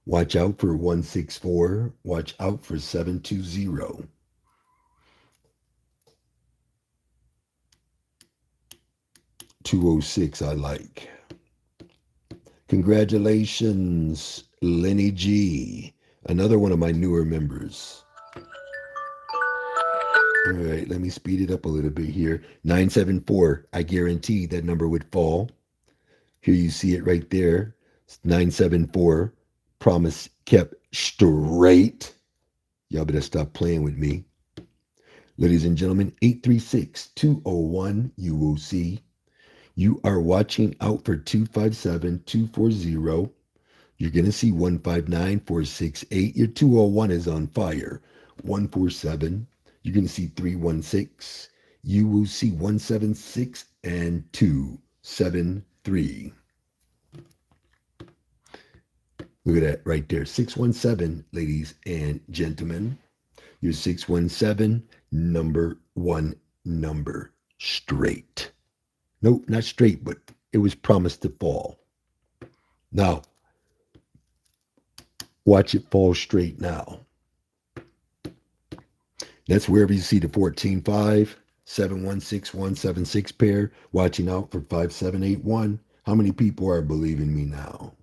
Watch out for 164. Watch out for 720. 206 I like. Congratulations, Lenny G, another one of my newer members. All right, let me speed it up a little bit here. 974, I guarantee that number would fall. Here you see it right there. 974, promise kept straight. Y'all better stop playing with me. Ladies and gentlemen, 836-201, you will see. You are watching out for 257-240. You're going to see 159-468. Your 201 is on fire. 147. You're going to see 316. You will see 176 and 273. Look at that right there. 617, ladies and gentlemen. Your 617, number one number, straight. Nope, not straight, but it was promised to fall. Now, watch it fall straight now. That's wherever you see the 14-5, 716-176 pair, watching out for 5781. How many people are believing me now?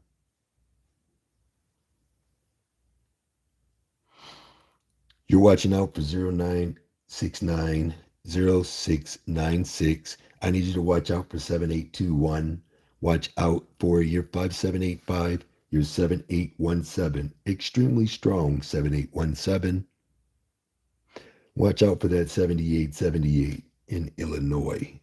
You're watching out for 0969, 0696. I need you to watch out for 7821. Watch out for your 5785, your 7817. Extremely strong 7817. Watch out for that 7878 in Illinois.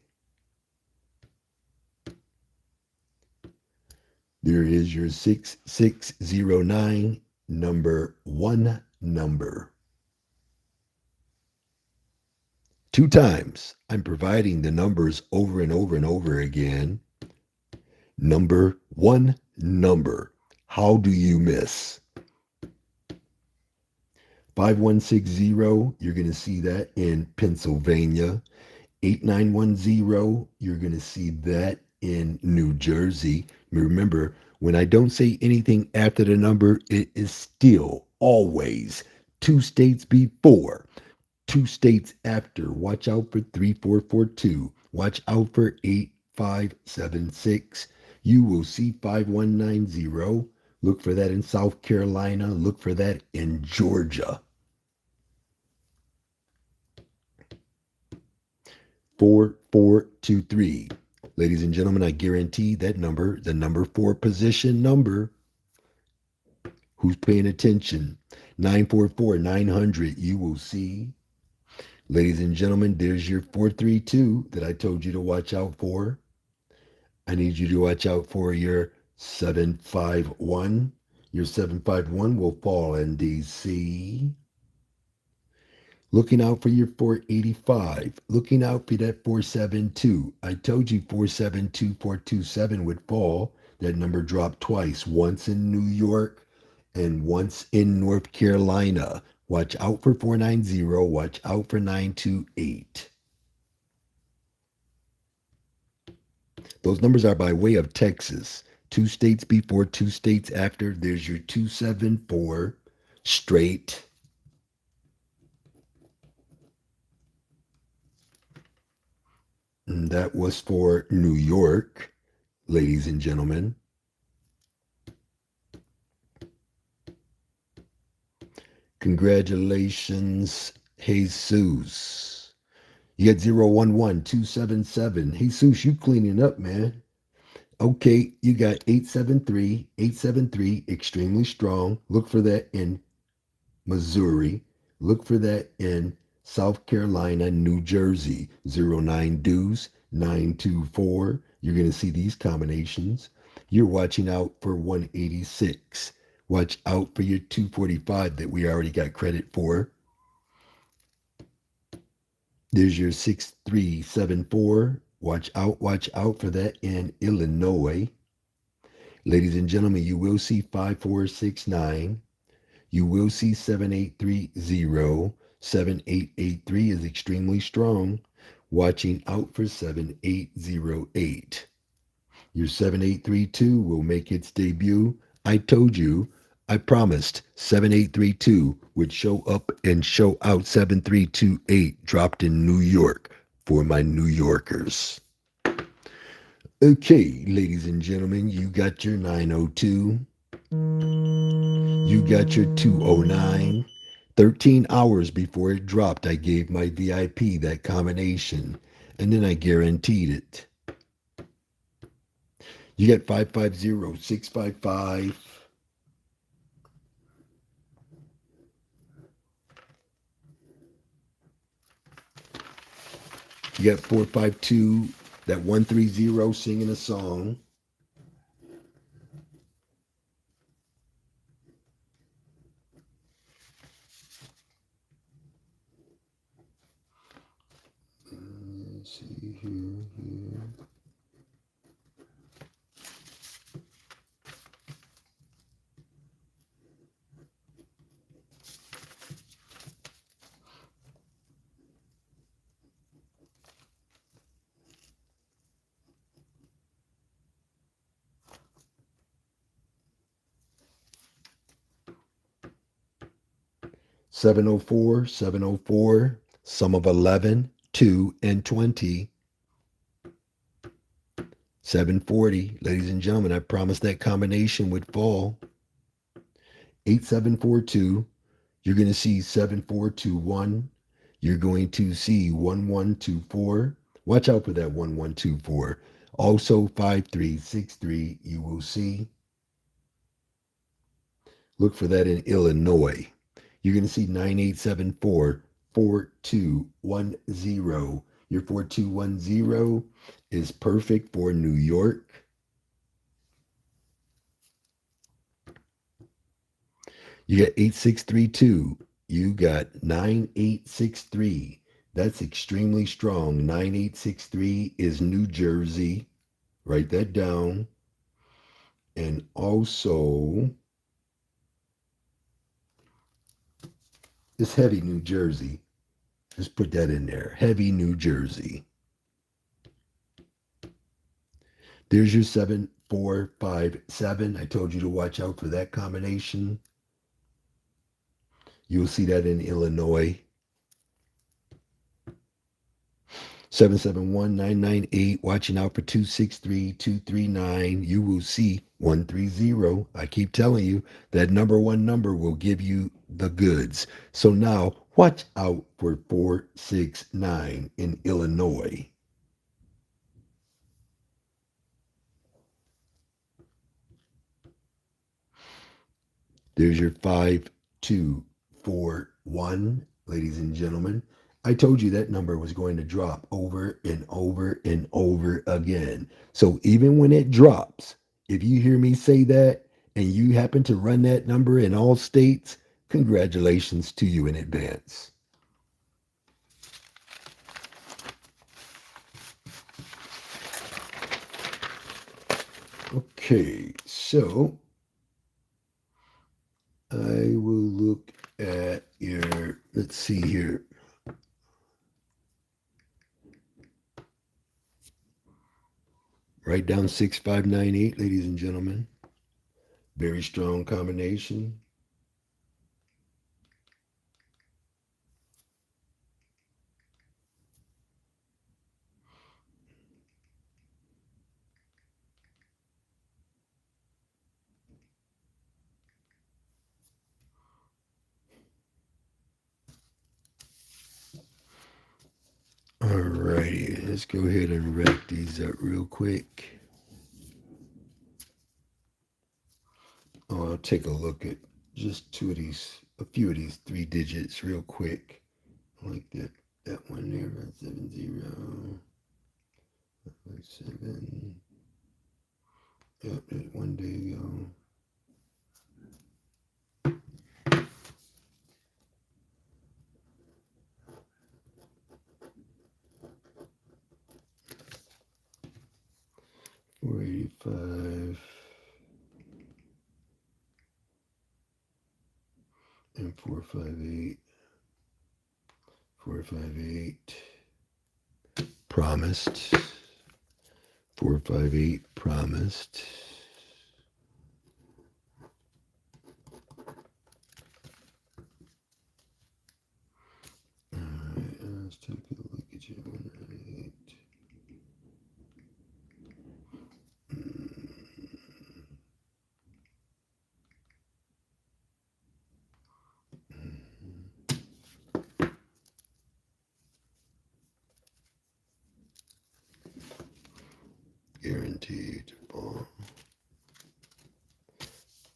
There is your 6609, number one number. 2 times. I'm providing the numbers over and over and over again. Number one number. How do you miss? 5160, you're going to see that in Pennsylvania. 8910, you're going to see that in New Jersey. Remember, when I don't say anything after the number, it is still always 2 states before, 2 states after. Watch out for 3442. Watch out for 8576. You will see 5190. Look for that in South Carolina. Look for that in Georgia. 4423. Ladies and gentlemen, I guarantee that number, the number 4 position number. Who's paying attention? 944, 900. You will see. Ladies and gentlemen, there's your 432 that I told you to watch out for. I need you to watch out for your 751. Your 751 will fall in DC. Looking out for your 485. Looking out for that 472. I told you 472, 427 would fall. That number dropped twice, once in New York and once in North Carolina. Watch out for 490. Watch out for 928. Those numbers are by way of Texas. 2 states before, 2 states after. There's your 274 straight. And that was for New York, ladies and gentlemen. Congratulations, Jesus. You got 011277. Jesus, you cleaning up, man. Okay, you got 873, 873, extremely strong. Look for that in Missouri. Look for that in South Carolina, New Jersey. 09 Deuce, 924. You're going to see these combinations. You're watching out for 186. Watch out for your 245 that we already got credit for. There's your 6374. Watch out for that in Illinois. Ladies and gentlemen, you will see 5469. You will see 7830. 7883 is extremely strong. Watching out for 7808. Your 7832 will make its debut. I told you, I promised 7832 would show up and show out. 7328 dropped in New York for my New Yorkers. Okay, ladies and gentlemen, you got your 902. You got your 209. 13 hours before it dropped, I gave my VIP that combination, and then I guaranteed it. You got 550, 655. You got 452, that 130 singing a song. Let's see here. 704, 704, sum of 11, 2, and 20. 740, ladies and gentlemen, I promised that combination would fall. 8742, you're going to see 7421. You're going to see 1124. Watch out for that 1124. Also 5363, you will see. Look for that in Illinois. You're going to see 9874 4210. Your 4210 is perfect for New York. You got 8632. You got 9863. That's extremely strong. 9863 is New Jersey. Write that down. And also, it's heavy New Jersey. Just put that in there. Heavy New Jersey. There's your 7457. I told you to watch out for that combination. You'll see that in Illinois. 771-998. Watching out for 263-239. You will see 130. I keep telling you that number one number will give you the goods. So now watch out for 469 in Illinois. There's your 5241, ladies and gentlemen. I told you that number was going to drop over and over and over again. So even when it drops, if you hear me say that and you happen to run that number in all states, congratulations to you in advance. Okay, so I will look at your, let's see here. Write down 6598, ladies and gentlemen. Very strong combination. righty, let's go ahead and wrap these up real quick. Oh, I'll take a look at just a few of these 3 digits real quick. Like that one there, 70, 7. Yep, that one day ago. $485 and 458. 458 promised. 458 promised. All right, let's take a look at you. 198. Guaranteed bomb.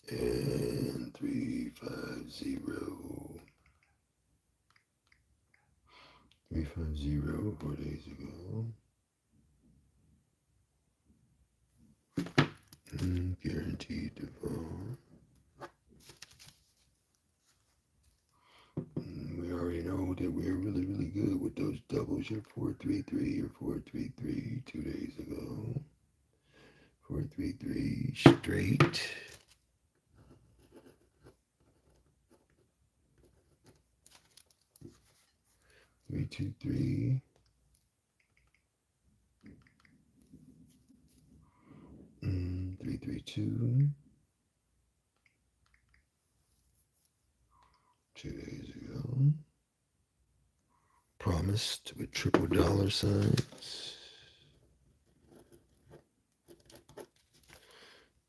And 350. 350 4 days ago. Guaranteed bomb. We already know that we're really, really good with those doubles. You're 433 or 433 2 days ago. 433 straight. 323. 332. 2 days ago. Promised with triple dollar signs.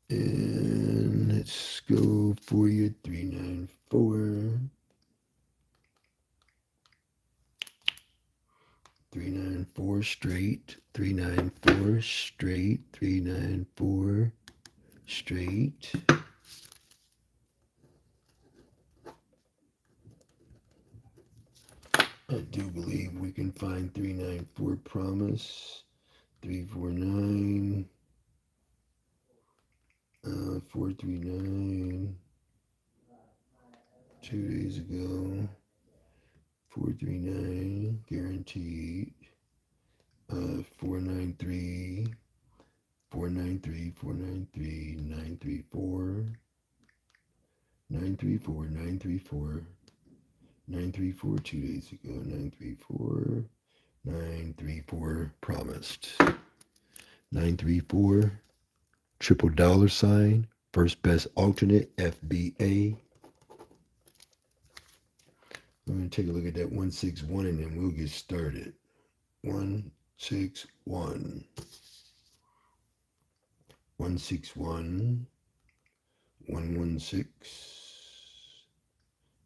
And let's go for you 394. 394 straight. 394 straight. 394 straight. I do believe we can find 394 promise. 349. 439. 2 days ago. 439 guaranteed. 493. 493. 493. 934. 934. 934. 934 2 days ago. 934. 934 promised. 934 triple dollar sign. First best alternate FBA. I'm going to take a look at that 161 and then we'll get started. 161. 161. 116.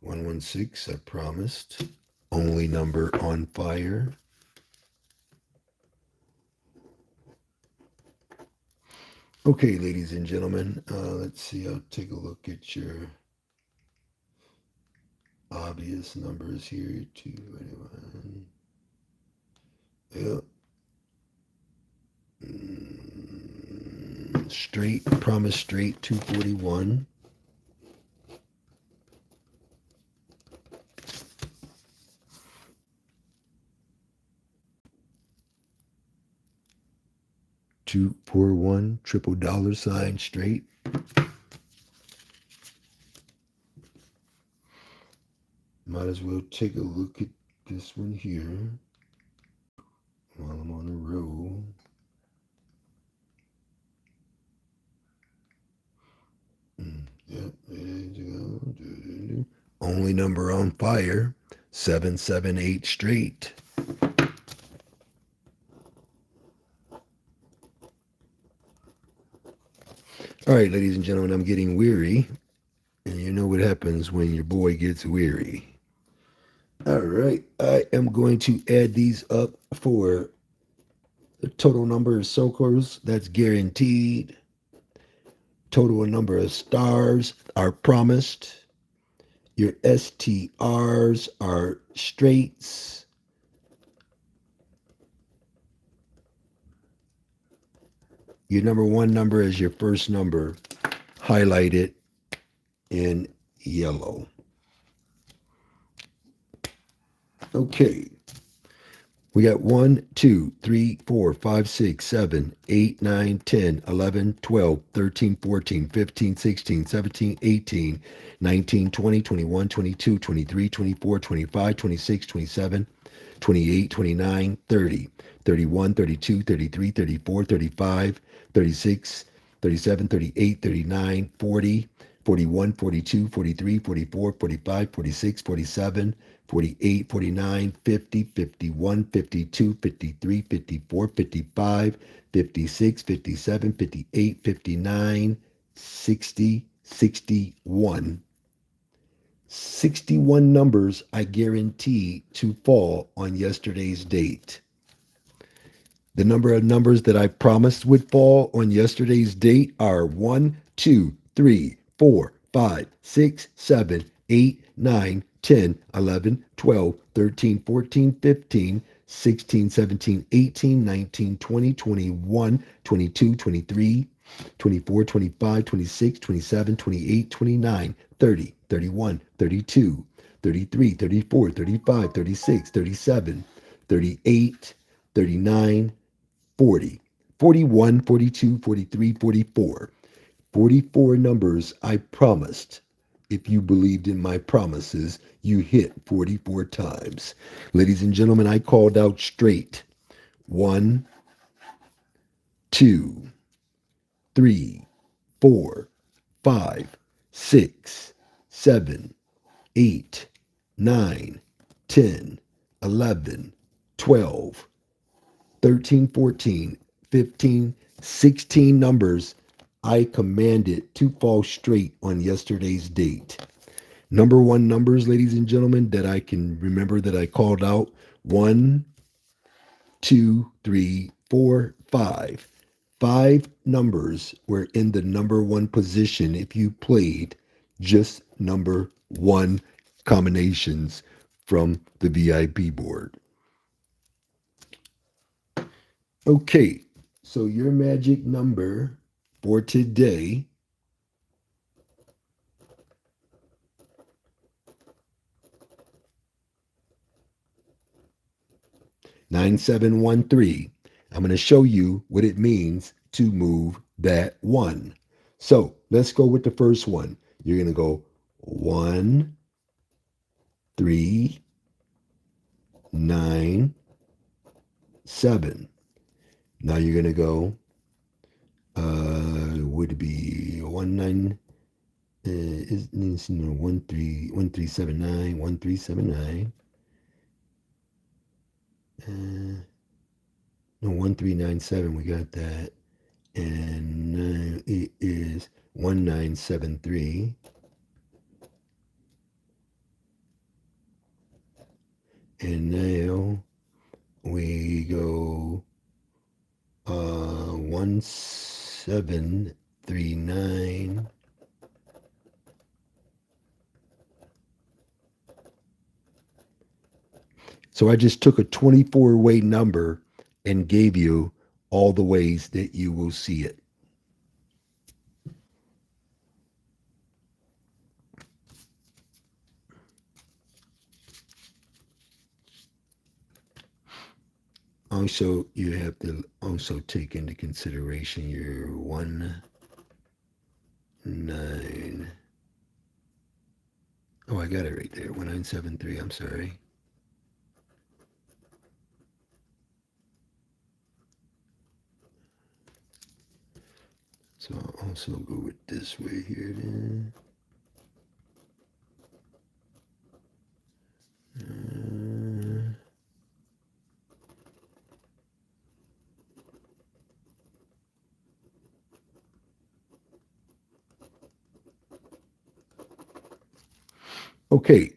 116, I promised. Only number on fire. Okay, ladies and gentlemen, let's see. I'll take a look at your obvious numbers here. 221. Yep. Straight, promise straight, 241. $241 triple dollar sign straight. Might as well take a look at this one here while I'm on the roll. Yep, there you go. Only number on fire, 778 straight. All right, ladies and gentlemen, I'm getting weary. And you know what happens when your boy gets weary. All right, I am going to add these up for the total number of circles that's guaranteed, total number of stars are promised, your STRs are straights, your number one number is your first number, highlighted in yellow. Okay. We got 1, 2, 3, 4, 5, 6, 7, 8, 9, 10, 11, 12, 13, 14, 15, 16, 17, 18, 19, 20, 21, 22, 23, 24, 25, 26, 27, 28, 29, 30, 31, 32, 33, 34, 35, 36, 37, 38, 39, 40, 41, 42, 43, 44, 45, 46, 47, 48, 49, 50, 51, 52, 53, 54, 55, 56, 57, 58, 59, 60, 61. 61 numbers I guarantee to fall on yesterday's date. The number of numbers that I promised would fall on yesterday's date are 1, 2, 3, 4, 5, 6, 7, 8, 9, 10, 11, 12, 13, 14, 15, 16, 17, 18, 19, 20, 21, 22, 23, 24, 25, 26, 27, 28, 29, 30, 31, 32, 33, 34, 35, 36, 37, 38, 39, 40, 41, 42, 43, 44. 44 numbers I promised. If you believed in my promises, you hit 44 times. Ladies and gentlemen, I called out straight. 1, 2, 3, 4, 5, 6, 7, 8, 9, 10, 11, 12, 13, 14, 15, 16 numbers I commanded to fall straight on yesterday's date. Number one numbers, ladies and gentlemen, that I can remember that I called out: 1, 2, 3, 4, 5. 5 numbers were in the number one position if you played just number one combinations from the VIP board. Okay, so your magic number for today (9713). I'm going to show you what it means to move that one. So let's go with the first one. You're going to go 1, 3, 9, 7. Now you're going to go, would be 1, 9, is 1, 3, 1, 3, 7, 9, 1, 3, 7, 9. No, 1397, we got that. And it is 1973. And now we go 1739. So I just took a 24-way number and gave you all the ways that you will see it. Also, you have to also take into consideration your 1, 9. Oh, I got it right there. 1973. I'm sorry. So I'll also go with this way here then. Okay.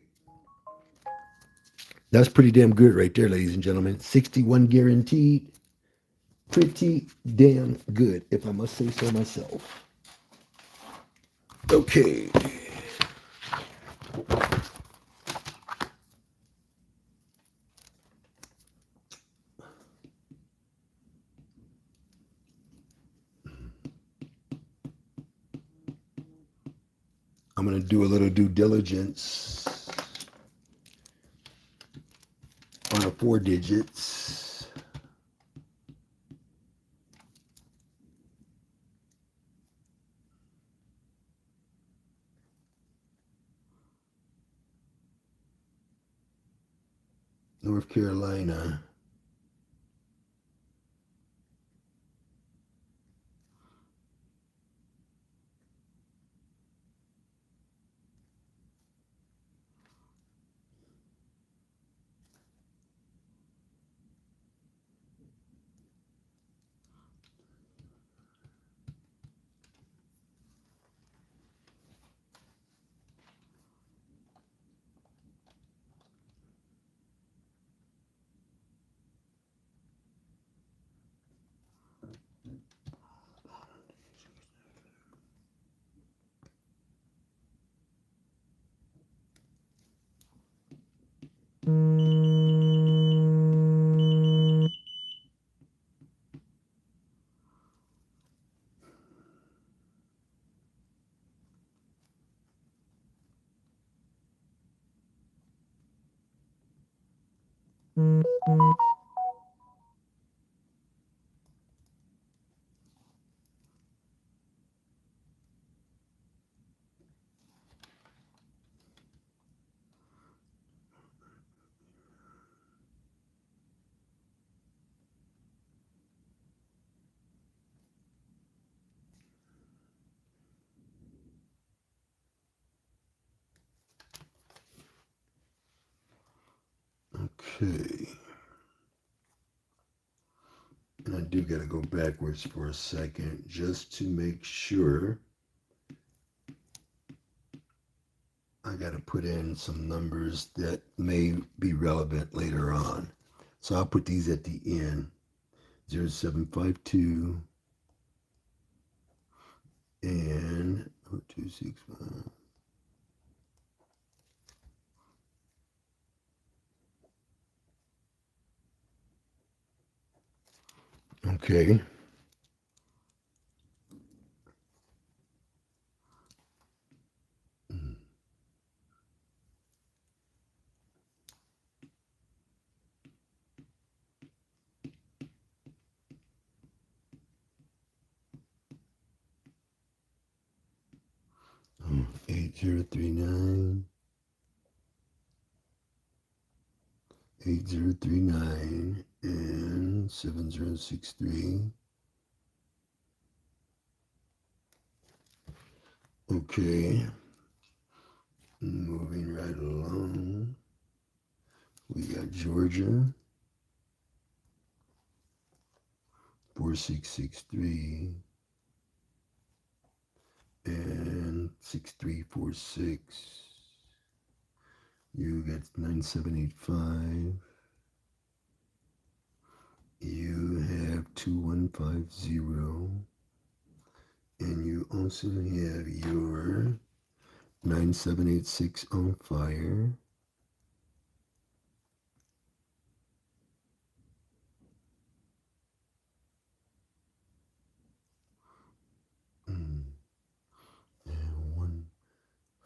That's pretty damn good right there, ladies and gentlemen. 61 guaranteed. Pretty damn good, if I must say so myself. Okay. I'm going to do a little due diligence on the 4 digits. North Carolina. Okay. And I do got to go backwards for a second just to make sure. I got to put in some numbers that may be relevant later on. So I'll put these at the end. 0752 and 0261. Okay. Mm. 8039, 8039, and 7063. Okay. Moving right along. We got Georgia, 4663 and 6346. You got 9785. You have 2150. And you also have your 9786 on fire. And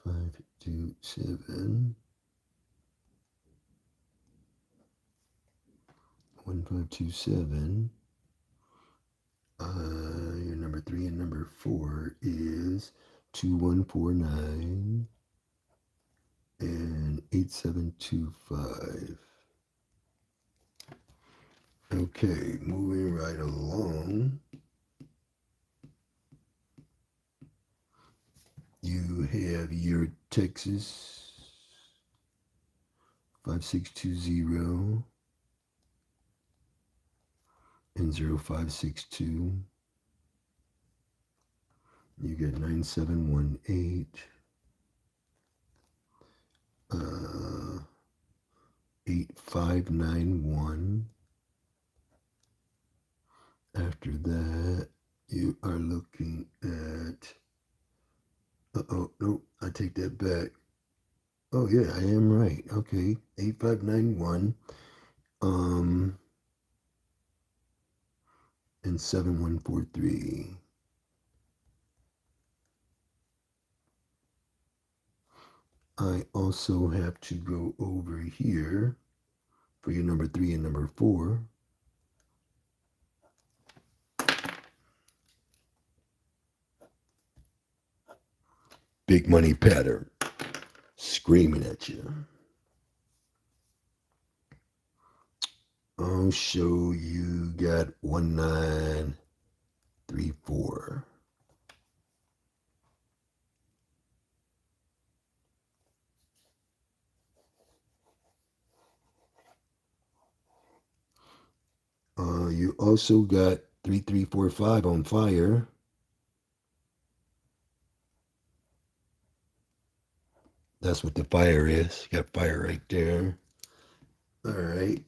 1527. 1527. Your number 3 and number 4 is 2149 and 8725. Okay, moving right along. You have your Texas 5620 and 0562. You get 9718, 8591. After that, you are looking at, nope, I take that back. Oh yeah, I am right. Okay, 8591, and 7143. I also have to go over here for your number 3 and number 4. Big money pattern screaming at you. I'll show you got 1934. You also got 3345 on fire. That's what the fire is. You got fire right there. All right.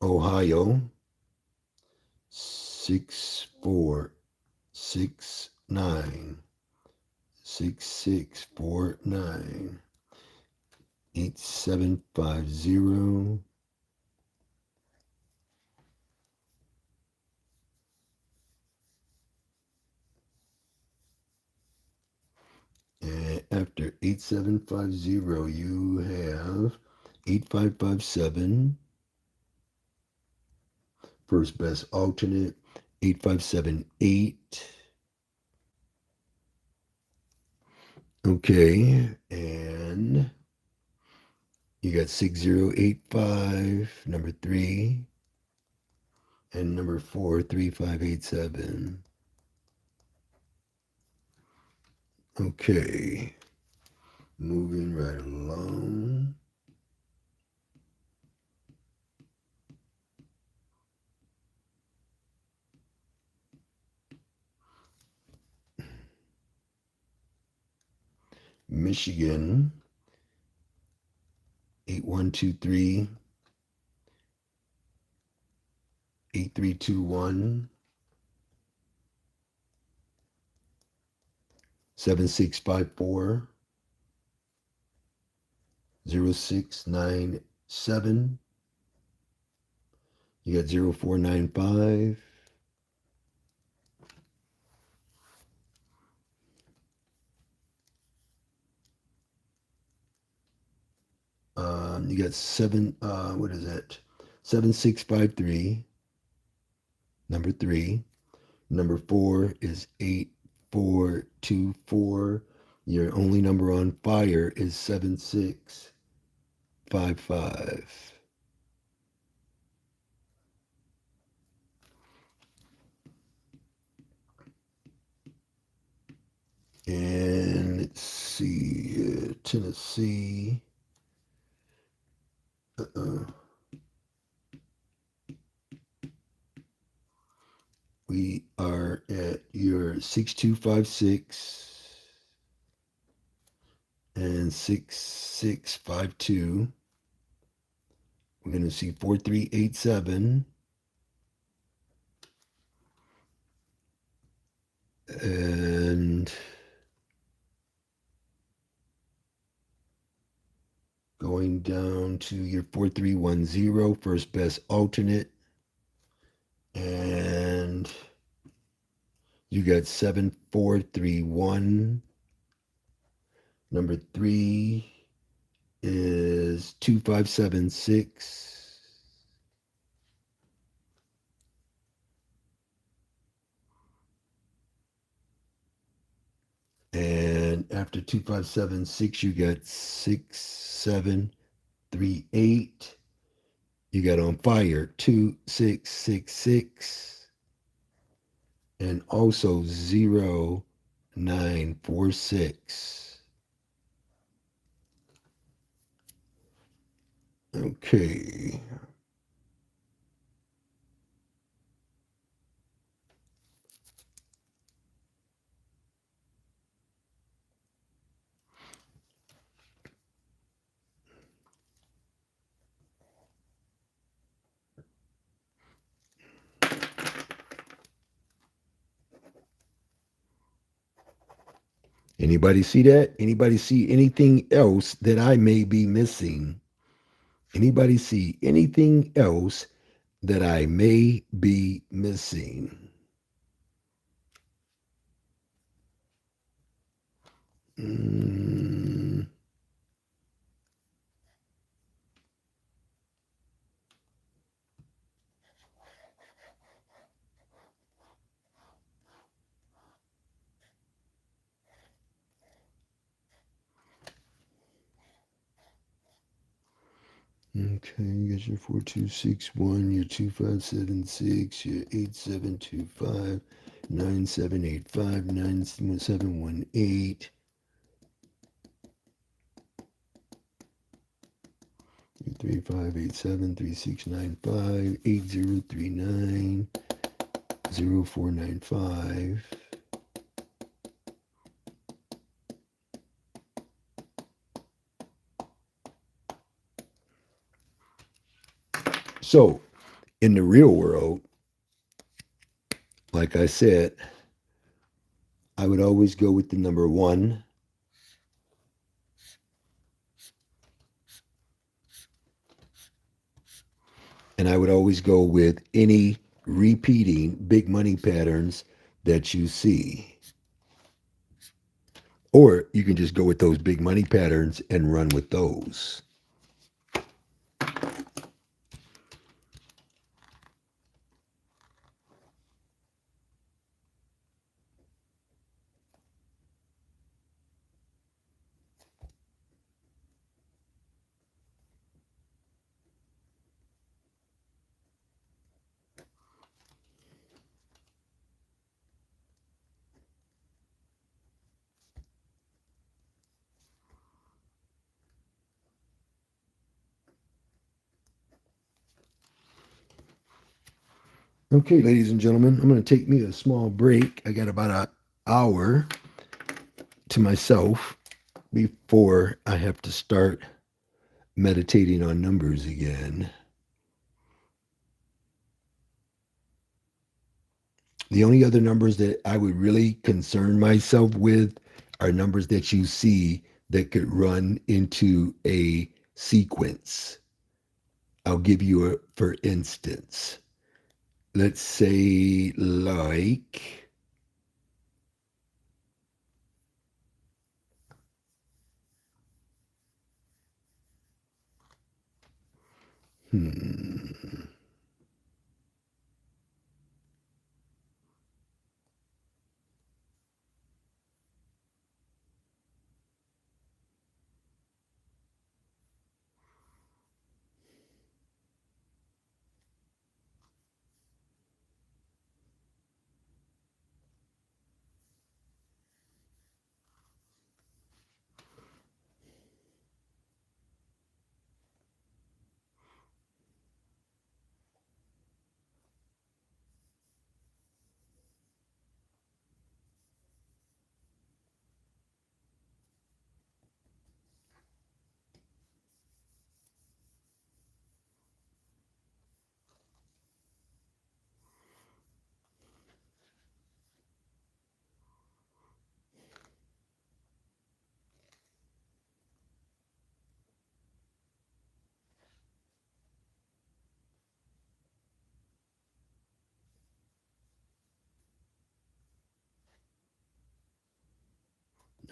Ohio, 6469 6649 8750. And after 8750, you have 8557. First best alternate, 8578. Okay, and you got 6085, number 3, and number 4, 3587. Okay, moving right along. Michigan, 8123, 8321, 7654, 0697. You got 0495. You got what is that? 7653, number 3. Number 4 is 8424. Your only number on fire is 7655. And let's see, Tennessee. We are at your 6256 and 6652. We're going to see 4387 and going down to your 4310, first best alternate. And you got 7431. Number 3 is 2576. And after 2576, you got 6738. You got on fire 2666 and also 0946. Okay. Anybody see that? Anybody see anything else that I may be missing? Anybody see anything else that I may be missing? Mm, okay, you got your 4261, your 2576, your 8725, 9785, 9718, 3587, 3695, 8039, 0495. So, in the real world, like I said, I would always go with the number one, and I would always go with any repeating big money patterns that you see. Or you can just go with those big money patterns and run with those. Okay, ladies and gentlemen, I'm going to take me a small break. I got about an hour to myself before I have to start meditating on numbers again. The only other numbers that I would really concern myself with are numbers that you see that could run into a sequence. I'll give you a, for instance, let's say like, hmm,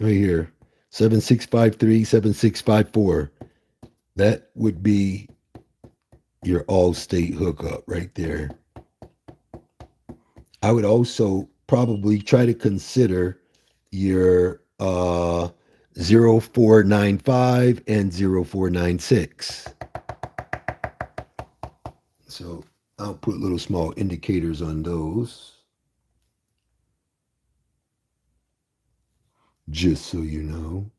right here, 7653, 7654. That would be your all state hookup right there. I would also probably try to consider your 0495 and 0496. So I'll put little small indicators on those, just so you know.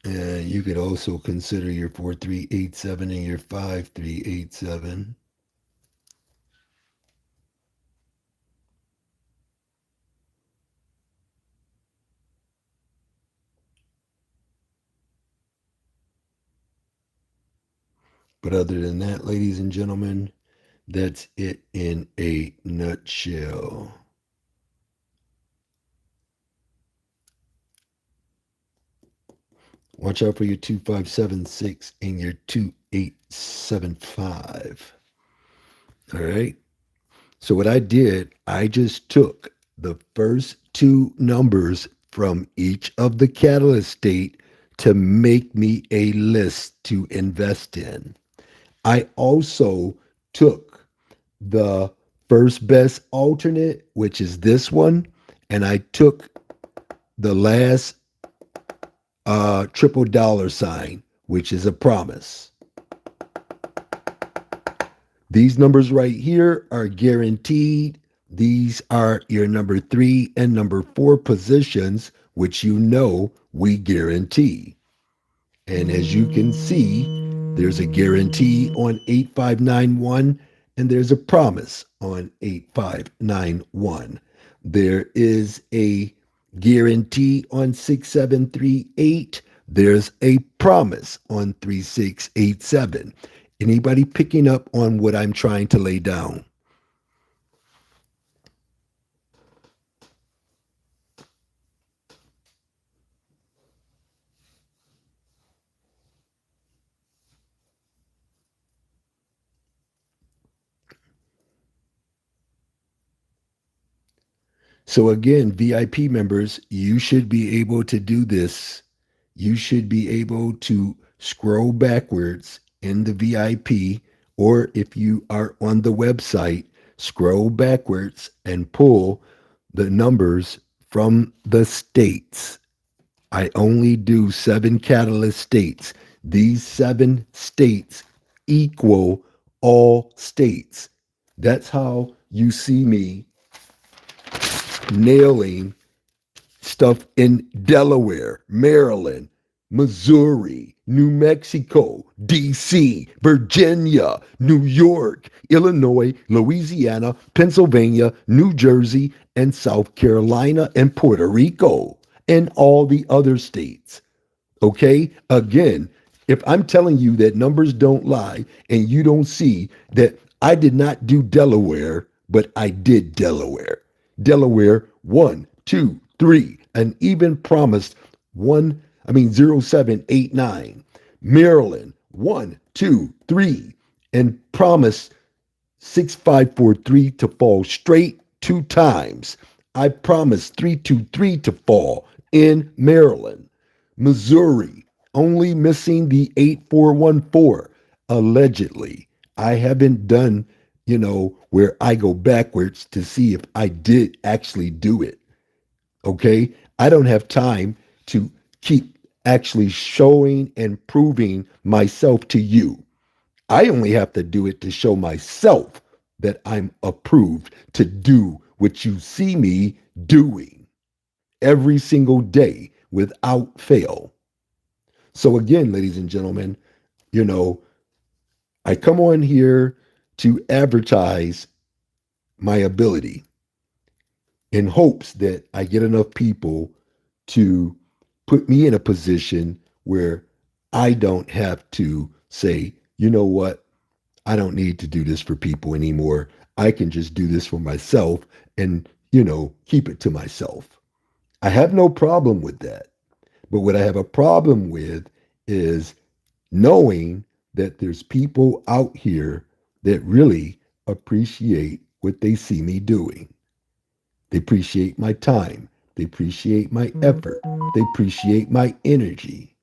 And you could also consider your 4387 and your 5387. But other than that, ladies and gentlemen, that's it in a nutshell. Watch out for your 2576 and your 2875. All right. So, what I did, I just took the first two numbers from each of the catalyst state to make me a list to invest in. I also took the first best alternate, which is this one, and I took the last triple dollar sign, which is a promise. These numbers right here are guaranteed. These are your number 3 and number 4 positions, which you know we guarantee. And as you can see, there's a guarantee on 8591 and there's a promise on 8591. There is a guarantee on 6738. There's a promise on 3687. Anybody picking up on what I'm trying to lay down? So again, VIP members, you should be able to do this. You should be able to scroll backwards in the VIP, or if you are on the website, scroll backwards and pull the numbers from the states. I only do 7 catalyst states. These 7 states equal all states. That's how you see me nailing stuff in Delaware, Maryland, Missouri, New Mexico, DC, Virginia, New York, Illinois, Louisiana, Pennsylvania, New Jersey, and South Carolina, and Puerto Rico, and all the other states. Okay? Again, if I'm telling you that numbers don't lie and you don't see that I did not do Delaware, but I did Delaware. Delaware 1, 2, 3, and even promised 0789. Maryland 1, 2, 3, and promised 6543 to fall straight 2 times. I promised 323 to fall in Maryland. Missouri, only missing the 8414, allegedly. I haven't done, where I go backwards to see if I did actually do it. Okay? I don't have time to keep actually showing and proving myself to you. I only have to do it to show myself that I'm approved to do what you see me doing every single day without fail. So, again, ladies and gentlemen, you know, I come on here to advertise my ability in hopes that I get enough people to put me in a position where I don't have to say, you know what, I don't need to do this for people anymore. I can just do this for myself and, keep it to myself. I have no problem with that. But what I have a problem with is knowing that there's people out here that really appreciate what they see me doing. They appreciate my time. They appreciate my effort. They appreciate my energy.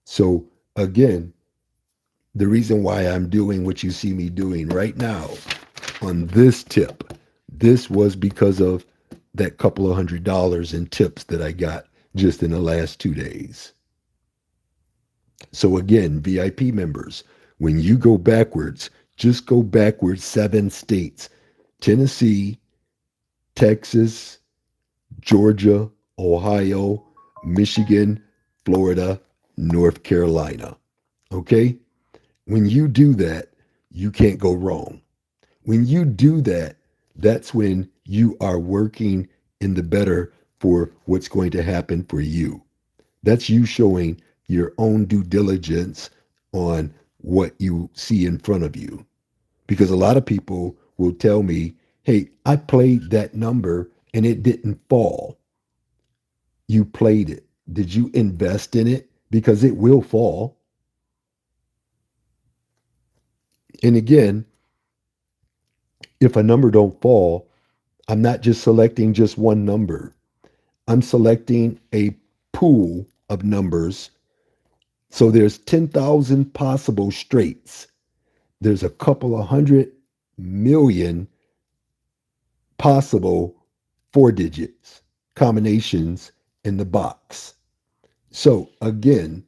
So, again, the reason why I'm doing what you see me doing right now on this tip, this was because of that couple of $100 in tips that I got just in the last 2 days. So again, VIP members, when you go backwards, just go backwards 7 states: Tennessee, Texas, Georgia, Ohio, Michigan, Florida, North Carolina. Okay? When you do that, you can't go wrong. When you do that, that's when you are working in the better for what's going to happen for you. That's you showing your own due diligence on what you see in front of you. Because a lot of people will tell me, hey, I played that number and it didn't fall. You played it. Did you invest in it? Because it will fall. And again, if a number don't fall, I'm not just selecting just one number. I'm selecting a pool of numbers. So there's 10,000 possible straights. There's a couple of 100 million possible four digits combinations in the box. So again,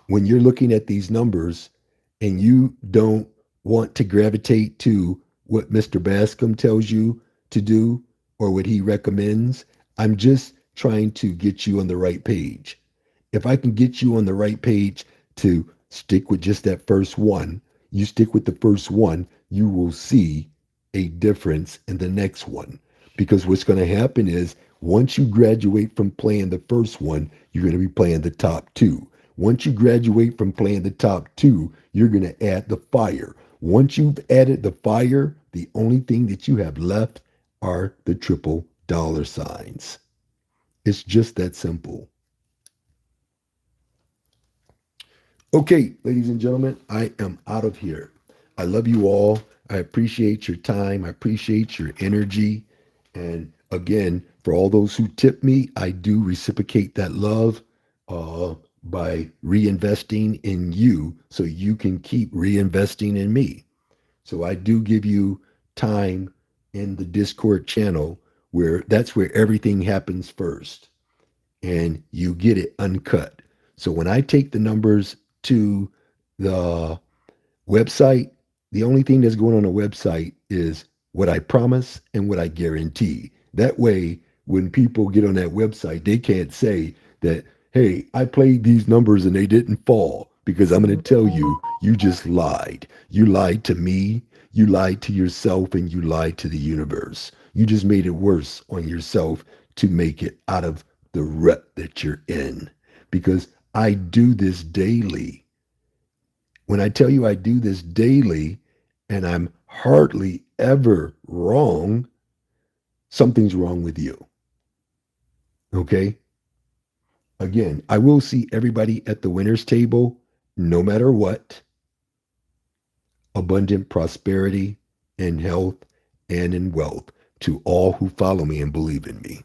when you're looking at these numbers and you don't want to gravitate to what Mr. Bascomb tells you to do or what he recommends, I'm just trying to get you on the right page. If I can get you on the right page to stick with just that first one, you stick with the first one, you will see a difference in the next one. Because what's going to happen is once you graduate from playing the first one, you're going to be playing the top two. Once you graduate from playing the top two, you're going to add the fire. Once you've added the fire, the only thing that you have left are the triple dollar signs. It's just that simple. Okay, ladies and gentlemen, I am out of here. I love you all. I appreciate your time. I appreciate your energy. And again, for all those who tip me, I do reciprocate that love by reinvesting in you so you can keep reinvesting in me. So I do give you time in the Discord channel where that's where everything happens first and you get it uncut. So when I take the numbers to the website, the only thing that's going on the website is what I promise and what I guarantee. That way, when people get on that website, they can't say that, hey, I played these numbers and they didn't fall because I'm going to tell you, you just lied. You lied to me, you lied to yourself, and you lied to the universe. You just made it worse on yourself to make it out of the rut that you're in because I do this daily. When I tell you I do this daily and I'm hardly ever wrong, something's wrong with you. Okay? Again, I will see everybody at the winner's table no matter what. Abundant prosperity in health and in wealth to all who follow me and believe in me.